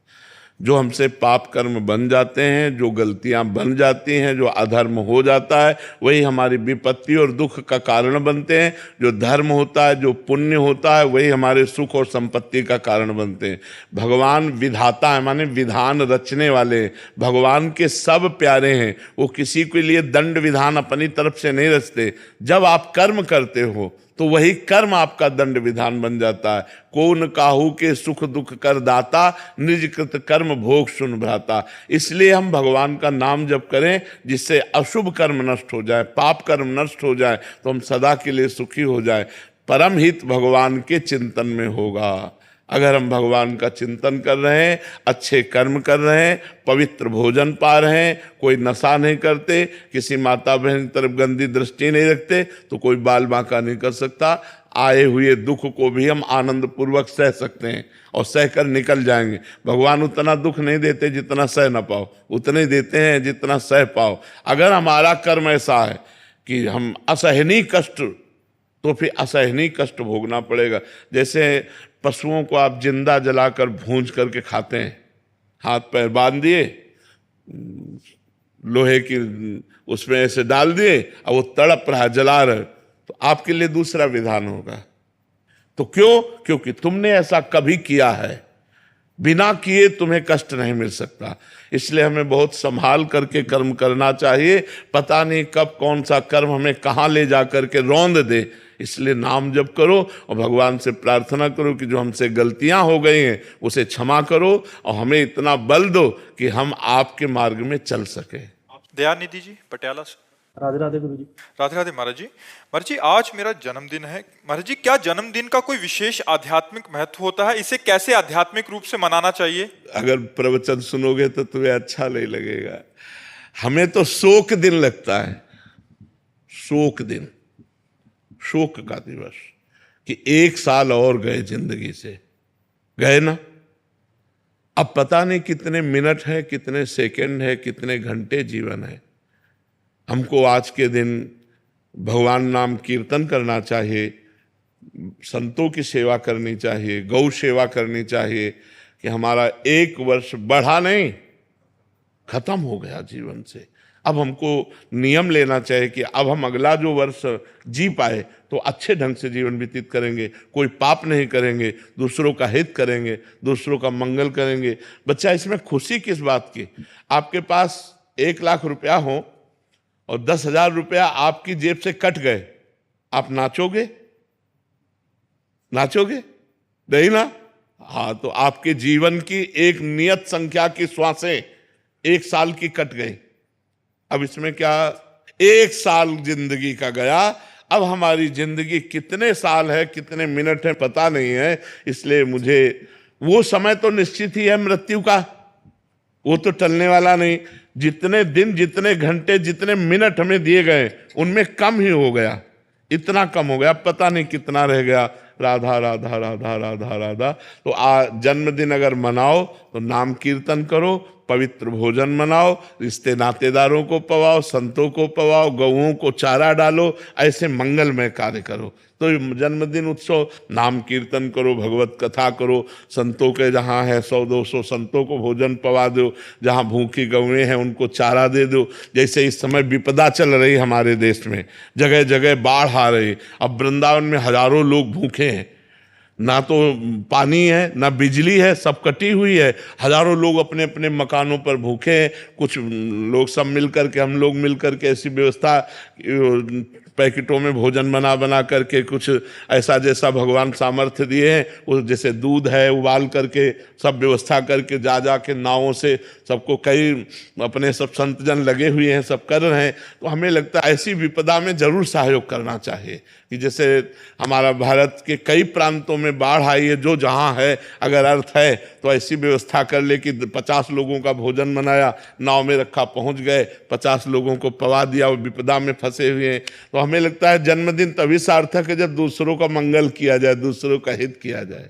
जो हमसे पाप कर्म बन जाते हैं, जो गलतियां बन जाती हैं, जो अधर्म हो जाता है, वही हमारी विपत्ति और दुख का कारण बनते हैं। जो धर्म होता है, जो पुण्य होता है, वही हमारे सुख और संपत्ति का कारण बनते हैं। भगवान विधाता है, माने विधान रचने वाले। भगवान के सब प्यारे हैं, वो किसी के लिए दंड विधान अपनी तरफ से नहीं रचते। जब आप कर्म करते हो तो वही कर्म आपका दंड विधान बन जाता है। कौन काहू के सुख दुख कर दाता, निज कृत कर्म भोग सुन भ्राता। इसलिए हम भगवान का नाम जप करें, जिससे अशुभ कर्म नष्ट हो जाए, पाप कर्म नष्ट हो जाए, तो हम सदा के लिए सुखी हो जाए। परम हित भगवान के चिंतन में होगा। अगर हम भगवान का चिंतन कर रहे हैं, अच्छे कर्म कर रहे हैं, पवित्र भोजन पा रहे हैं, कोई नशा नहीं करते, किसी माता बहन की तरफ गंदी दृष्टि नहीं रखते, तो कोई बाल बांका नहीं कर सकता। आए हुए दुख को भी हम आनंद पूर्वक सह सकते हैं और सह कर निकल जाएंगे। भगवान उतना दुख नहीं देते जितना सह न पाओ, उतने देते हैं जितना सह पाओ। अगर हमारा कर्म ऐसा है कि हम असहनीय कष्ट, तो फिर असहनीय कष्ट भोगना पड़ेगा। जैसे पशुओं को आप जिंदा जलाकर भूंज करके खाते हैं, हाथ पैर बांध दिए, लोहे की उसमें ऐसे डाल दिए, और वो तड़प रहा, जला रहे, तो आपके लिए दूसरा विधान होगा। तो क्यों? क्योंकि तुमने ऐसा कभी किया है। बिना किए तुम्हें कष्ट नहीं मिल सकता। इसलिए हमें बहुत संभाल करके कर्म करना चाहिए। पता नहीं कब कौन सा कर्म हमें कहाँ ले जा करके रौंद दे। इसलिए नाम जप करो और भगवान से प्रार्थना करो कि जो हमसे गलतियां हो गई हैं उसे क्षमा करो, और हमें इतना बल दो कि हम आपके मार्ग में चल सके। दयानिधि जी पटियाला से, राधे राधे गुरु जी। राधे राधे महाराज जी। महाराज जी आज मेरा जन्मदिन है। महाराज जी क्या जन्मदिन का कोई विशेष आध्यात्मिक महत्व होता है? इसे कैसे आध्यात्मिक रूप से मनाना चाहिए? अगर प्रवचन सुनोगे तो तुम्हें अच्छा नहीं लगेगा। हमें तो शोक दिन लगता है, शोक दिन, शोक का दिवस, कि 1 साल और गए जिंदगी से, गए ना, अब पता नहीं कितने मिनट है, कितने सेकंड है, कितने घंटे जीवन है। हमको आज के दिन भगवान नाम कीर्तन करना चाहिए, संतों की सेवा करनी चाहिए, गौ सेवा करनी चाहिए कि हमारा 1 वर्ष बढ़ा नहीं, खत्म हो गया जीवन से। अब हमको नियम लेना चाहिए कि अब हम अगला जो वर्ष जी पाए तो अच्छे ढंग से जीवन व्यतीत करेंगे, कोई पाप नहीं करेंगे, दूसरों का हित करेंगे, दूसरों का मंगल करेंगे। बच्चा, इसमें खुशी किस बात की? आपके पास 1 लाख रुपया हो और 10,000 रुपया आपकी जेब से कट गए, आप नाचोगे? नाचोगे नहीं ना? हाँ, तो आपके जीवन की एक नियत संख्या की श्वासें 1 साल की कट गई। अब इसमें क्या, 1 साल जिंदगी का गया, अब हमारी जिंदगी कितने साल है, कितने मिनट है, पता नहीं है। इसलिए मुझे वो समय तो निश्चित ही है मृत्यु का, वो तो टलने वाला नहीं। जितने दिन, जितने घंटे, जितने मिनट हमें दिए गए उनमें कम ही हो गया, इतना कम हो गया, पता नहीं कितना रह गया। राधा राधा राधा राधा राधा। तो जन्मदिन अगर मनाओ तो नाम कीर्तन करो, पवित्र भोजन मनाओ, रिश्ते नातेदारों को पवाओ, संतों को पवाओ, गौओं को चारा डालो, ऐसे मंगलमय कार्य करो। तो जन्मदिन उत्सव, नाम कीर्तन करो, भगवत कथा करो, संतों के जहाँ है 100-200 संतों को भोजन पवा दो, जहाँ भूखी गौएं हैं उनको चारा दे दो। जैसे इस समय विपदा चल रही हमारे देश में, जगह जगह बाढ़ आ रही, अब वृंदावन में हजारों लोग भूखे हैं, ना तो पानी है ना बिजली है, सब कटी हुई है, हजारों लोग अपने अपने मकानों पर भूखे हैं। कुछ लोग सब मिल करके, हम लोग मिल करके ऐसी व्यवस्था, पैकेटों में भोजन बना बना करके, कुछ ऐसा जैसा भगवान सामर्थ्य दिए हैं, वो जैसे दूध है उबाल करके सब व्यवस्था करके जा जा के नावों से सबको, कई अपने सब संतजन लगे हुए हैं, सब कर रहे हैं। तो हमें लगता है ऐसी विपदा में जरूर सहयोग करना चाहिए कि जैसे हमारा भारत के कई प्रांतों में बाढ़ आई है, जो जहाँ है अगर अर्थ है तो ऐसी व्यवस्था कर ले कि 50 लोगों का भोजन बनाया, नाव में रखा, पहुँच गए, 50 लोगों को पवा दिया, वो विपदा में फंसे हुए हैं। तो हमें लगता है जन्मदिन तभी सार्थक है जब दूसरों का मंगल किया जाए, दूसरों का हित किया जाए।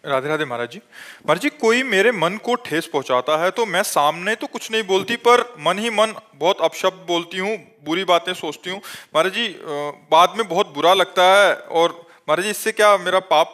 राधे राधे महाराज जी। महाराज जी, कोई मेरे मन को ठेस पहुंचाता है तो मैं सामने तो कुछ नहीं बोलती, पर मन ही मन बहुत अपशब्द बोलती हूँ, बुरी बातें सोचती हूँ महाराज जी। बाद में बहुत बुरा लगता है, और महाराज जी इससे क्या मेरा पाप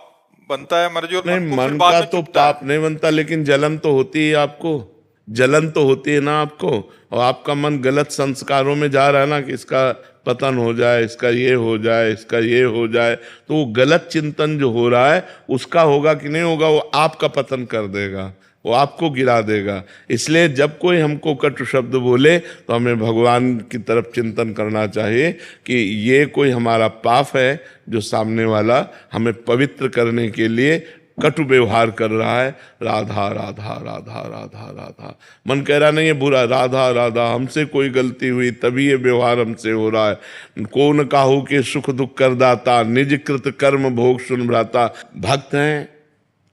बनता है महाराज जी? और नहीं, मन का तो पाप नहीं बनता, लेकिन जलन तो होती है आपको, जलन तो होती है ना आपको। और आपका मन गलत संस्कारों में जा रहा है ना, कि इसका पतन हो जाए, इसका ये हो जाए, इसका ये हो जाए, तो वो गलत चिंतन जो हो रहा है उसका होगा कि नहीं होगा, वो आपका पतन कर देगा, वो आपको गिरा देगा। इसलिए जब कोई हमको कटु शब्द बोले तो हमें भगवान की तरफ चिंतन करना चाहिए कि ये कोई हमारा पाप है जो सामने वाला हमें पवित्र करने के लिए कटु व्यवहार कर रहा है। राधा राधा राधा राधा राधा, मन कह रहा नहीं है बुरा, राधा राधा, हमसे कोई गलती हुई तभी ये व्यवहार हमसे हो रहा है। कौन काहू के सुख दुख कर दाता, निज कृत कर्म भोग सुन भ्राता। भक्त हैं,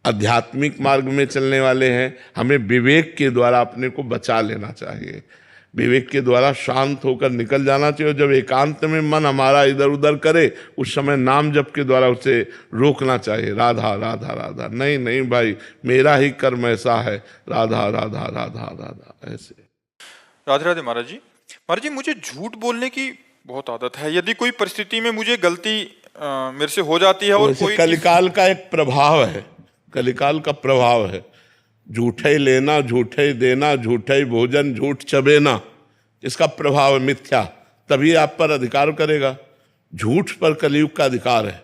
आध्यात्मिक मार्ग में चलने वाले हैं, हमें विवेक के द्वारा अपने को बचा लेना चाहिए, विवेक के द्वारा शांत होकर निकल जाना चाहिए। जब एकांत में मन हमारा इधर उधर करे, उस समय नाम जप के द्वारा उसे रोकना चाहिए। राधा राधा राधा, नहीं नहीं भाई, मेरा ही कर्म ऐसा है, राधा राधा राधा राधा, ऐसे। राधे राधे महाराज जी। महाराज जी, मुझे झूठ बोलने की बहुत आदत है। यदि कोई परिस्थिति में मुझे गलती मेरे से हो जाती है, और कोई कलिकाल का एक प्रभाव है, कलिकाल का प्रभाव है। झूठे लेना, झूठे देना, झूठे भोजन, झूठ चबेना, इसका प्रभाव है मिथ्या, तभी आप पर अधिकार करेगा। झूठ पर कलयुग का अधिकार है।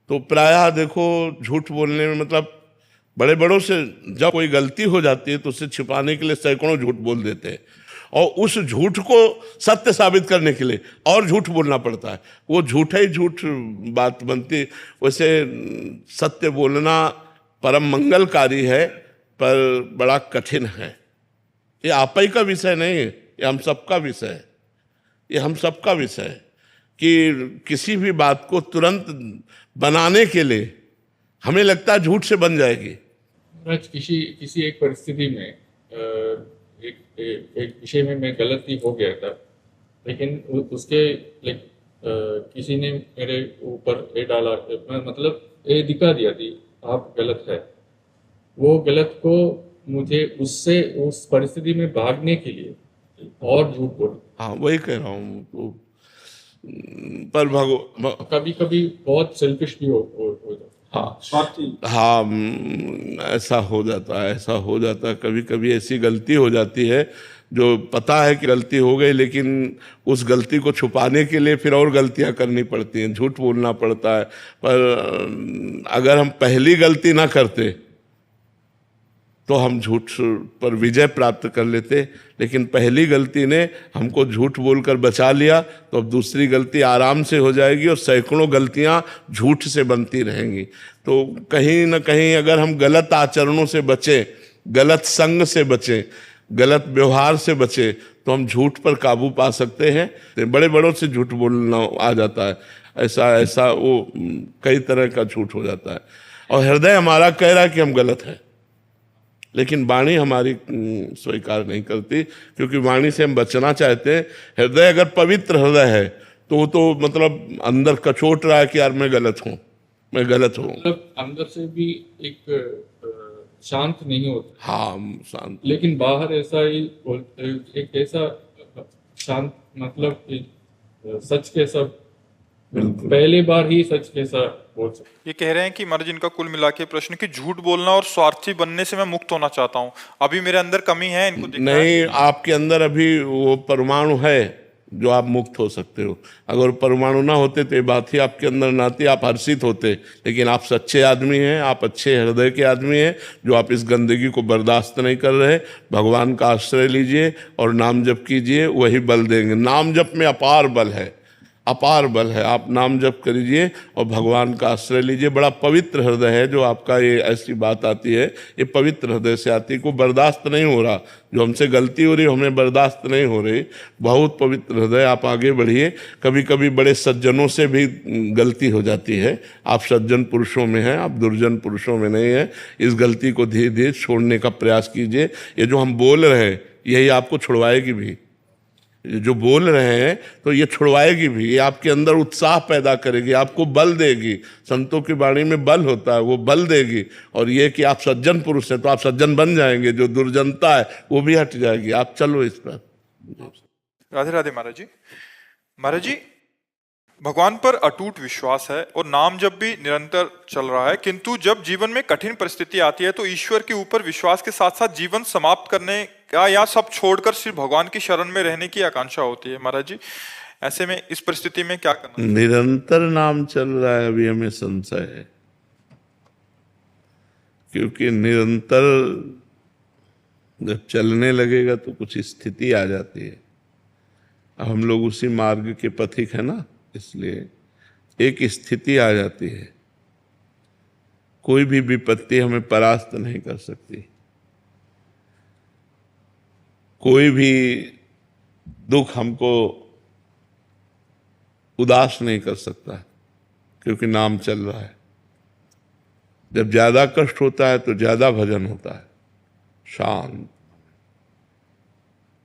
तो प्रायः देखो, झूठ बोलने में मतलब बड़े बड़ों से जब कोई गलती हो जाती है तो उसे छिपाने के लिए सैकड़ों झूठ बोल देते हैं, और उस झूठ को सत्य साबित करने के लिए और झूठ बोलना पड़ता है। वो झूठा ही झूठ बात बनती। वैसे सत्य बोलना परम मंगलकारी है, पर बड़ा कठिन है। ये आप ही का विषय नहीं है, ये हम सबका विषय है, ये हम सबका विषय है कि किसी भी बात को तुरंत बनाने के लिए हमें लगता है झूठ से बन जाएगी। किसी एक परिस्थिति में एक विषय में मैं गलती हो गया था, लेकिन उसके किसी ने मेरे ऊपर ये डाला, मतलब ये दिखा दिया थी आप गलत है, वो गलत को मुझे उससे उस परिस्थिति में भागने के लिए और झूठ बोलना। हाँ वही कह रहा हूँ तो, पर कभी कभी बहुत सेल्फिश भी हो जाता है। हाँ स्वार्थी। हाँ ऐसा हो जाता है, ऐसा हो जाता है। कभी कभी ऐसी गलती हो जाती है जो पता है कि गलती हो गई, लेकिन उस गलती को छुपाने के लिए फिर और गलतियां करनी पड़ती हैं, झूठ बोलना पड़ता है। पर अगर हम पहली गलती ना करते तो हम झूठ पर विजय प्राप्त कर लेते, लेकिन पहली गलती ने हमको झूठ बोलकर बचा लिया, तो अब दूसरी गलती आराम से हो जाएगी और सैकड़ों गलतियां झूठ से बनती रहेंगी। तो कहीं ना कहीं अगर हम गलत आचरणों से बचें, गलत संग से बचें, गलत व्यवहार से बचें, तो हम झूठ पर काबू पा सकते हैं। बड़े बड़ों से झूठ बोलना आ जाता है, ऐसा ऐसा वो कई तरह का झूठ हो जाता है। और हृदय हमारा कह रहा है कि हम गलत हैं, लेकिन वाणी हमारी स्वीकार नहीं करती, क्योंकि वाणी से हम बचना चाहते हैं। हृदय अगर पवित्र हृदय है तो वो तो मतलब अंदर कचोट रहा है कि यार मैं गलत हूँ, मैं गलत हूँ। मतलब अंदर से भी एक शांत नहीं होता। हाँ शांत, लेकिन बाहर ऐसा ही एक ऐसा शांत, मतलब कि सच के सब पहले बार ही सच के सब बोल सकते। ये कह रहे हैं कि महाराज इनका कुल मिला के प्रश्न कि झूठ बोलना और स्वार्थी बनने से मैं मुक्त होना चाहता हूँ, अभी मेरे अंदर कमी है, इनको दिखता है। नहीं, आपके अंदर अभी वो परमाणु है जो आप मुक्त हो सकते हो। अगर परमाणु ना होते तो ये बात ही आपके अंदर ना आती, आप हर्षित होते। लेकिन आप सच्चे आदमी हैं, आप अच्छे हृदय के आदमी हैं, जो आप इस गंदगी को बर्दाश्त नहीं कर रहे। भगवान का आश्रय लीजिए और नाम जप कीजिए, वही बल देंगे। नाम जप में अपार बल है, अपार बल है। आप नाम जप करिए और भगवान का आश्रय लीजिए। बड़ा पवित्र हृदय है जो आपका, ये ऐसी बात आती है, ये पवित्र हृदय से आती है। को बर्दाश्त नहीं हो रहा, जो हमसे गलती हो रही हमें बर्दाश्त नहीं हो रही। बहुत पवित्र हृदय, आप आगे बढ़िए। कभी कभी बड़े सज्जनों से भी गलती हो जाती है, आप सज्जन पुरुषों में हैं, आप दुर्जन पुरुषों में नहीं हैं। इस गलती को धीरे धीरे छोड़ने का प्रयास कीजिए। ये जो हम बोल रहे हैं यही आपको छुड़वाएगी भी, जो बोल रहे हैं तो ये छुड़वाएगी भी, ये आपके अंदर उत्साह पैदा करेगी, आपको बल देगी। संतों की वाणी में बल होता है, वो बल देगी। और ये कि आप सज्जन पुरुष हैं तो आप सज्जन बन जाएंगे, जो दुर्जनता है वो भी हट जाएगी। आप चलो इस पर। राधे राधे महाराज जी। महाराज जी, भगवान पर अटूट विश्वास है और नाम जब भी निरंतर चल रहा है, किंतु जब जीवन में कठिन परिस्थिति आती है तो ईश्वर के ऊपर विश्वास के साथ साथ जीवन समाप्त करने का या सब छोड़कर सिर्फ भगवान की शरण में रहने की आकांक्षा होती है। महाराज जी, ऐसे में इस परिस्थिति में क्या करना? निरंतर नाम चल रहा है, अभी हमें संशय है, क्योंकि निरंतर जब चलने लगेगा तो कुछ स्थिति आ जाती है। अब हम लोग उसी मार्ग के पथिक है ना, इसलिए एक स्थिति आ जाती है। कोई भी विपत्ति हमें परास्त नहीं कर सकती, कोई भी दुख हमको उदास नहीं कर सकता, क्योंकि नाम चल रहा है। जब ज्यादा कष्ट होता है तो ज्यादा भजन होता है, शांत।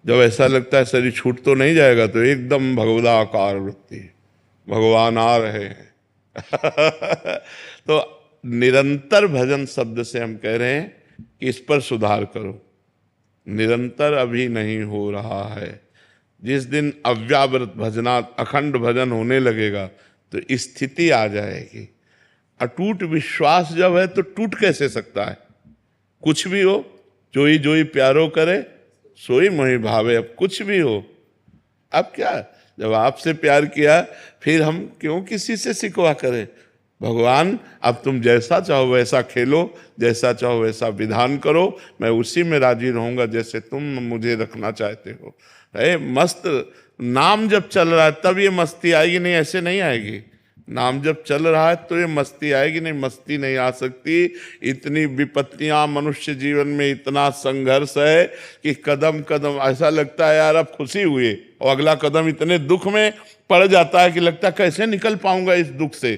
जब ऐसा लगता है शरीर छूट तो नहीं जाएगा तो एकदम भगवदाकार वृत्ति, भगवान आ रहे हैं। तो निरंतर भजन शब्द से हम कह रहे हैं कि इस पर सुधार करो। निरंतर अभी नहीं हो रहा है। जिस दिन अव्यावृत भजना, अखंड भजन होने लगेगा तो स्थिति आ जाएगी। अटूट विश्वास जब है तो टूट कैसे सकता है? कुछ भी हो, जोई जोई प्यारो करे सोई मोहि भावे। अब कुछ भी हो, अब क्या, जब आपसे प्यार किया फिर हम क्यों किसी से शिकवा करें? भगवान अब तुम जैसा चाहो वैसा खेलो, जैसा चाहो वैसा विधान करो, मैं उसी में राजी रहूंगा जैसे तुम मुझे रखना चाहते हो। मस्त नाम जब चल रहा है तब ये मस्ती आएगी, नहीं ऐसे नहीं आएगी। नाम जब चल रहा है तो ये मस्ती आएगी, नहीं मस्ती नहीं आ सकती। इतनी विपत्तियां मनुष्य जीवन में, इतना संघर्ष है कि कदम कदम ऐसा लगता है यार अब खुशी हुई, और अगला कदम इतने दुख में पड़ जाता है कि लगता है कैसे निकल पाऊंगा इस दुख से।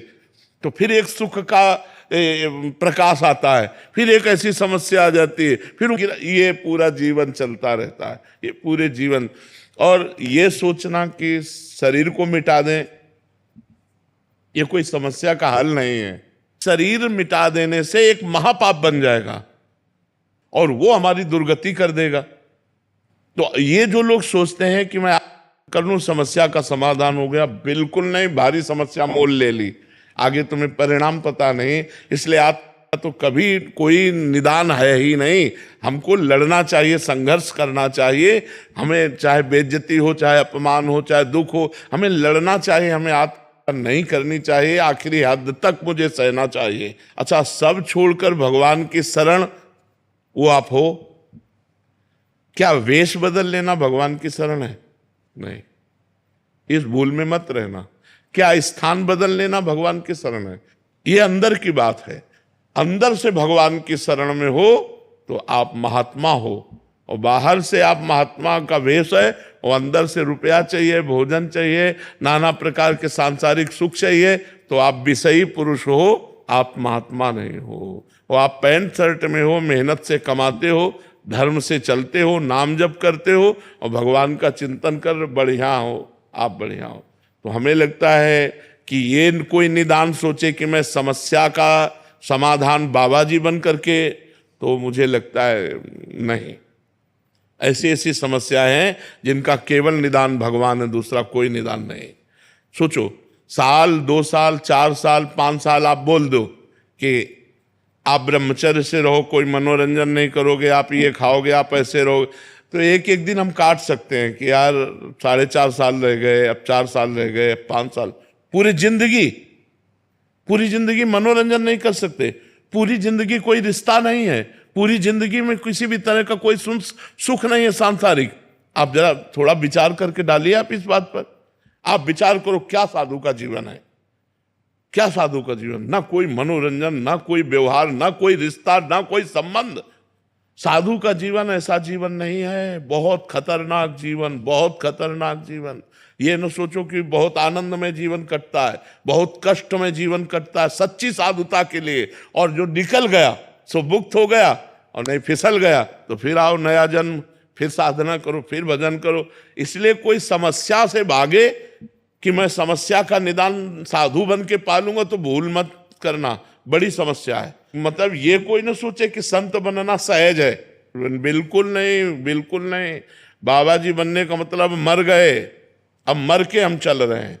तो फिर एक सुख का प्रकाश आता है, फिर एक ऐसी समस्या आ जाती है, फिर ये पूरा जीवन चलता रहता है, ये पूरे जीवन। और ये सोचना कि शरीर को मिटा दें, ये कोई समस्या का हल नहीं है। शरीर मिटा देने से एक महापाप बन जाएगा, और वो हमारी दुर्गति कर देगा। तो ये जो लोग सोचते हैं कि मैं कर लूं समस्या का समाधान हो गया, बिल्कुल नहीं। भारी समस्या मोल ले ली, आगे तुम्हें परिणाम पता नहीं, इसलिए आप तो कभी कोई निदान है ही नहीं। हमको लड़ना चाहिए, संघर्ष करना चाहिए, हमें चाहे बेइज्जती हो, चाहे अपमान हो, चाहे दुख हो, हमें लड़ना चाहिए, हमें आत्महत्या नहीं करनी चाहिए, आखिरी हद तक मुझे सहना चाहिए। अच्छा, सब छोड़कर भगवान की शरण वो आप हो, क्या वेश बदल लेना भगवान की शरण है? नहीं, इस भूल में मत रहना। क्या स्थान बदल लेना भगवान की शरण है? ये अंदर की बात है। अंदर से भगवान की शरण में हो तो आप महात्मा हो, और बाहर से आप महात्मा का वेश है, और अंदर से रुपया चाहिए, भोजन चाहिए, नाना प्रकार के सांसारिक सुख चाहिए, तो आप विषयी पुरुष हो, आप महात्मा नहीं हो। और आप पैंट शर्ट में हो, मेहनत से कमाते हो, धर्म से चलते हो, नाम जप करते हो, और भगवान का चिंतन कर बढ़िया हो, आप बढ़िया हो। तो हमें लगता है कि ये कोई निदान सोचे कि मैं समस्या का समाधान बाबा जी बन करके, तो मुझे लगता है नहीं। ऐसी ऐसी समस्याएं हैं जिनका केवल निदान भगवान है, दूसरा कोई निदान नहीं। सोचो, साल 2 साल 4 साल 5 साल आप बोल दो कि आप ब्रह्मचर्य से रहो, कोई मनोरंजन नहीं करोगे, आप ये खाओगे, आप ऐसे रहोगे, तो एक एक दिन हम काट सकते हैं कि यार 4.5 साल रह गए, अब 4 साल रह गए, अब 5 साल। पूरी जिंदगी मनोरंजन नहीं कर सकते, पूरी जिंदगी कोई रिश्ता नहीं है, पूरी जिंदगी में किसी भी तरह का कोई सुख नहीं है सांसारिक। आप जरा थोड़ा विचार करके डालिए आप इस बात पर। आप विचार करो, क्या साधु का जीवन है? क्या साधु का जीवन? ना कोई मनोरंजन, ना कोई व्यवहार, ना कोई रिश्ता, ना कोई संबंध। साधु का जीवन ऐसा जीवन नहीं है। बहुत खतरनाक जीवन, बहुत खतरनाक जीवन। ये न सोचो कि बहुत आनंद में जीवन कटता है, बहुत कष्ट में जीवन कटता है सच्ची साधुता के लिए। और जो निकल गया सो मुक्त हो गया, और नहीं फिसल गया तो फिर आओ नया जन्म, फिर साधना करो, फिर भजन करो। इसलिए कोई समस्या से भागे कि मैं समस्या का निदान साधु बन के पालूंगा, तो भूल मत करना, बड़ी समस्या है। मतलब ये कोई ना सोचे कि संत बनना सहज है, बिल्कुल नहीं, बिल्कुल नहीं। बाबा जी बनने का मतलब मर गए, अब मर के हम चल रहे हैं।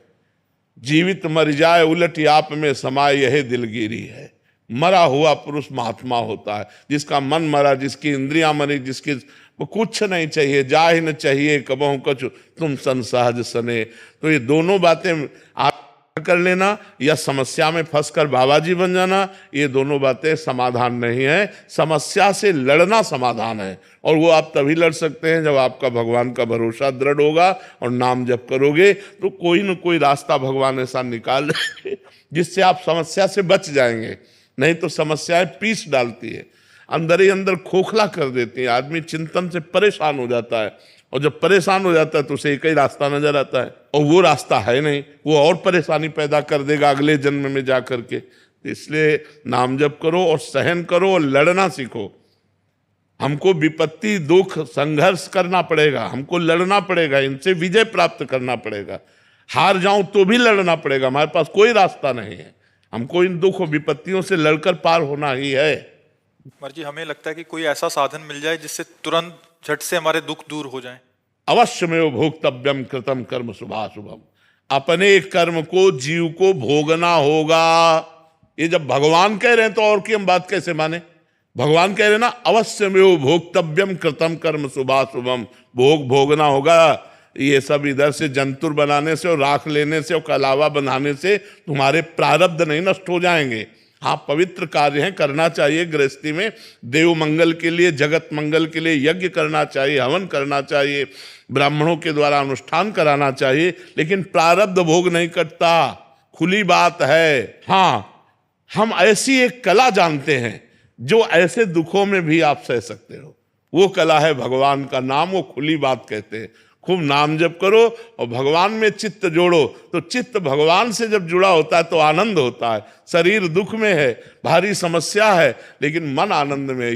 जीवित मर जाए उलट आप में समाए, यही दिलगिरी है। मरा हुआ पुरुष महात्मा होता है, जिसका मन मरा, जिसकी इंद्रियां मरी, जिसकी कुछ नहीं चाहिए, जा ही न चाहिए कबहू कछु तुम सन सहज सने। तो ये दोनों बातें आप कर लेना या समस्या में फंसकर बाबा जी बन जाना, ये दोनों बातें समाधान नहीं है। समस्या से लड़ना समाधान है, और वो आप तभी लड़ सकते हैं जब आपका भगवान का भरोसा दृढ़ होगा और नाम जप करोगे, तो कोई न कोई रास्ता भगवान ऐसा निकाल देंगे जिससे आप समस्या से बच जाएंगे। नहीं तो समस्याएं पीस डालती है, अंदर ही अंदर खोखला कर देती है, आदमी चिंतन से परेशान हो जाता है, और जब परेशान हो जाता है तो उसे एक ही रास्ता नजर आता है, और वो रास्ता है नहीं, वो और परेशानी पैदा कर देगा अगले जन्म में जा करके। इसलिए नाम जप करो और सहन करो और लड़ना सीखो। हमको विपत्ति, दुख, संघर्ष करना पड़ेगा, हमको लड़ना पड़ेगा, इनसे विजय प्राप्त करना पड़ेगा। हार जाऊं तो भी लड़ना पड़ेगा, हमारे पास कोई रास्ता नहीं है। हमको इन दुख और विपत्तियों से लड़कर पार होना ही है। महाराज जी, हमें लगता है कि कोई ऐसा साधन मिल जाए जिससे तुरंत झट से हमारे दुख दूर हो जाएं। अवश्य में भोक्तव्यम कृतम कर्म शुभाशुभम। अपने कर्म को जीव को भोगना होगा। ये जब भगवान कह रहे हैं तो और की हम बात कैसे माने? भगवान कह रहे हैं ना, अवश्य में भोक्तव्यम कृतम कर्म शुभाशुभम। भोगना होगा। ये सब इधर से जंतुर बनाने से और राख लेने से और कलावा बनाने से तुम्हारे प्रारब्ध नहीं नष्ट हो जाएंगे। हाँ, पवित्र कार्य हैं, करना चाहिए। गृहस्थी में देव मंगल के लिए, जगत मंगल के लिए यज्ञ करना चाहिए, हवन करना चाहिए, ब्राह्मणों के द्वारा अनुष्ठान कराना चाहिए, लेकिन प्रारब्ध भोग नहीं कटता, खुली बात है। हाँ, हम ऐसी एक कला जानते हैं जो ऐसे दुखों में भी आप सह सकते हो। वो कला है भगवान का नाम, वो खुली बात कहते हैं। खूब नाम जप करो और भगवान में चित्त जोड़ो, तो चित्त भगवान से जब जुड़ा होता है तो आनंद होता है। शरीर दुख में है, भारी समस्या है, लेकिन मन आनंद में है।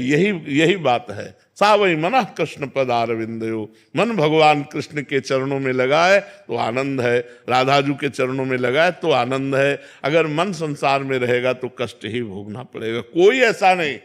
यही बात है। सा वही मना कृष्ण पदारविंदयो। मन भगवान कृष्ण के चरणों में लगा है तो आनंद है, राधाजू के चरणों में लगा है तो आनंद है। अगर मन संसार में रहेगा तो कष्ट ही भोगना पड़ेगा। कोई ऐसा नहीं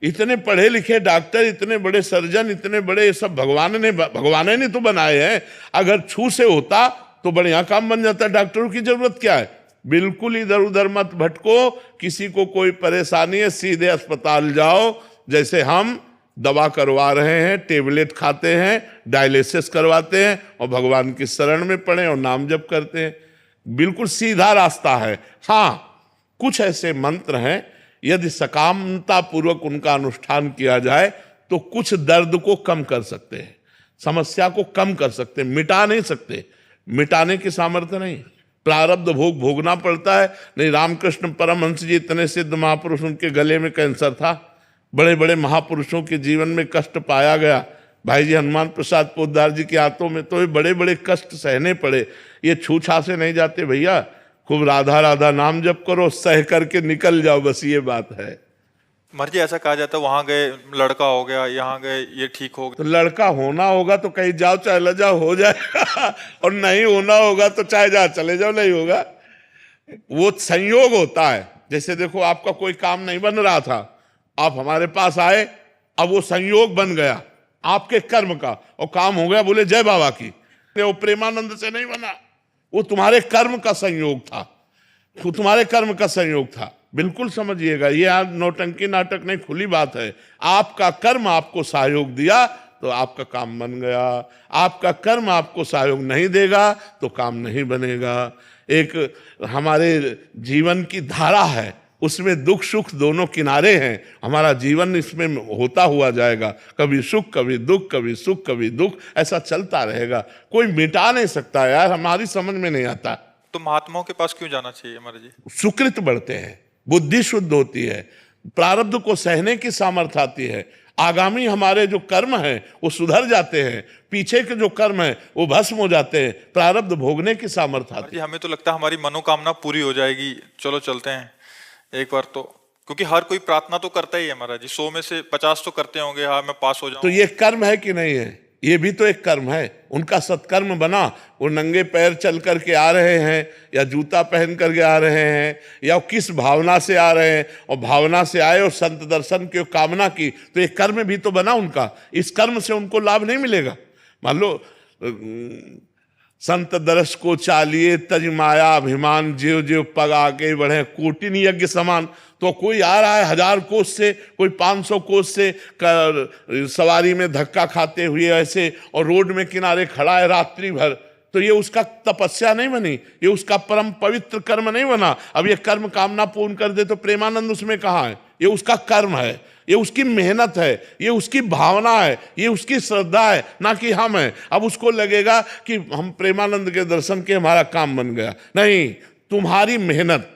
इतने पढ़े लिखे डॉक्टर, इतने बड़े सर्जन, इतने बड़े, ये सब भगवान ने तो बनाए हैं। अगर छू से होता तो बढ़िया काम बन जाता। डॉक्टरों की जरूरत क्या है? बिल्कुल इधर उधर मत भटको, किसी को कोई परेशानी है सीधे अस्पताल जाओ। जैसे हम दवा करवा रहे हैं, टेबलेट खाते हैं, डायलिसिस करवाते हैं और भगवान की शरण में पड़े और नाम जप करते हैं। बिल्कुल सीधा रास्ता है। हाँ, कुछ ऐसे मंत्र हैं, यदि सकामता पूर्वक उनका अनुष्ठान किया जाए तो कुछ दर्द को कम कर सकते हैं, समस्या को कम कर सकते हैं, मिटा नहीं सकते, मिटाने की सामर्थ्य नहीं। प्रारब्ध भोग भोगना पड़ता है। नहीं, रामकृष्ण परमहंस जी इतने सिद्ध महापुरुष, उनके गले में कैंसर था। बड़े बड़े महापुरुषों के जीवन में कष्ट पाया गया। भाई जी हनुमान प्रसाद पोद्दार जी के हाथों में तो ये बड़े बड़े कष्ट सहने पड़े। ये छूछा से नहीं जाते भैया। खूब राधा राधा नाम जप करो, सह करके निकल जाओ, बस ये बात है। महाराज जी ऐसा कहा जाता है वहां गए लड़का हो गया, यहाँ गए ये ठीक हो तो लड़का होना होगा तो कहीं जाओ चाहे ल जाओ, हो जाएगा। और नहीं होना होगा तो चाहे जाओ चले जाओ, नहीं होगा। वो संयोग होता है। जैसे देखो, आपका कोई काम नहीं बन रहा था, आप हमारे पास आए, अब वो संयोग बन गया आपके कर्म का और काम हो गया। बोले जय बाबा की। वो प्रेमानंद से नहीं बना, वो तुम्हारे कर्म का संयोग था, वो तुम्हारे कर्म का संयोग था। बिल्कुल समझिएगा, ये आज नौटंकी नाटक नहीं, खुली बात है। आपका कर्म आपको सहयोग दिया तो आपका काम बन गया। आपका कर्म आपको सहयोग नहीं देगा तो काम नहीं बनेगा। एक हमारे जीवन की धारा है, उसमें दुख सुख दोनों किनारे हैं। हमारा जीवन इसमें होता हुआ जाएगा, कभी सुख कभी दुख, कभी सुख कभी दुख, ऐसा चलता रहेगा। कोई मिटा नहीं सकता यार, हमारी समझ में नहीं आता। तो महात्माओं के पास क्यों जाना चाहिए महाराज जी? सुकृत बढ़ते हैं, बुद्धि शुद्ध होती है, प्रारब्ध को सहने की सामर्थ्य आती है, आगामी हमारे जो कर्म हैं वो सुधर जाते हैं, पीछे के जो कर्म हैं वो भस्म हो जाते हैं, प्रारब्ध भोगने की सामर्थ्य आती है। हमें तो लगता है हमारी मनोकामना पूरी हो जाएगी, चलो चलते हैं एक बार तो, क्योंकि हर कोई प्रार्थना तो करता ही है महाराज जी। 100 में से 50 तो करते होंगे, हाँ मैं पास हो जाऊं। तो ये कर्म है कि नहीं है? ये भी तो एक कर्म है। उनका सत्कर्म बना, वो नंगे पैर चल करके आ रहे हैं या जूता पहन करके आ रहे हैं या किस भावना से आ रहे हैं, और भावना से आए और संत दर्शन की कामना की, तो ये कर्म भी तो बना उनका। इस कर्म से उनको लाभ नहीं मिलेगा। मान लो संत दर्श को चालिए तज माया अभिमान, जीव जीव पग आगे बढ़े कोटिन यज्ञ समान। तो कोई आ रहा है 1000 कोस से, कोई 500 कोस से सवारी में धक्का खाते हुए ऐसे, और रोड में किनारे खड़ा है रात्रि भर, तो ये उसका तपस्या नहीं बनी, ये उसका परम पवित्र कर्म नहीं बना। अब ये कर्म कामना पूर्ण कर दे तो प्रेमानंद उसमें कहाँ है? ये उसका कर्म है, ये उसकी मेहनत है, ये उसकी भावना है, ये उसकी श्रद्धा है, ना कि हम हैं। अब उसको लगेगा कि हम प्रेमानंद के दर्शन के हमारा काम बन गया। नहीं, तुम्हारी मेहनत,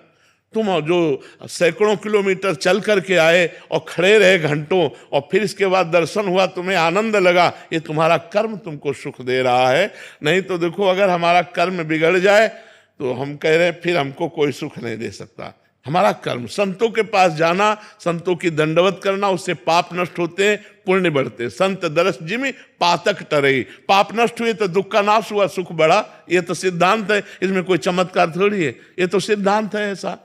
तुम जो सैकड़ों किलोमीटर चल करके आए और खड़े रहे घंटों, और फिर इसके बाद दर्शन हुआ, तुम्हें आनंद लगा, ये तुम्हारा कर्म तुमको सुख दे रहा है। नहीं तो देखो, अगर हमारा कर्म बिगड़ जाए तो हम कह रहे हैं फिर हमको कोई सुख नहीं दे सकता। हमारा कर्म, संतों के पास जाना, संतों की दंडवत करना, उससे पाप नष्ट होते हैं, पुण्य बढ़ते। संत दरस जिमि पातक टरई, पाप नष्ट हुए तो दुख का नाश हुआ, सुख बढ़ा। ये तो सिद्धांत है, इसमें कोई चमत्कार थोड़ी है, ये तो सिद्धांत है ऐसा।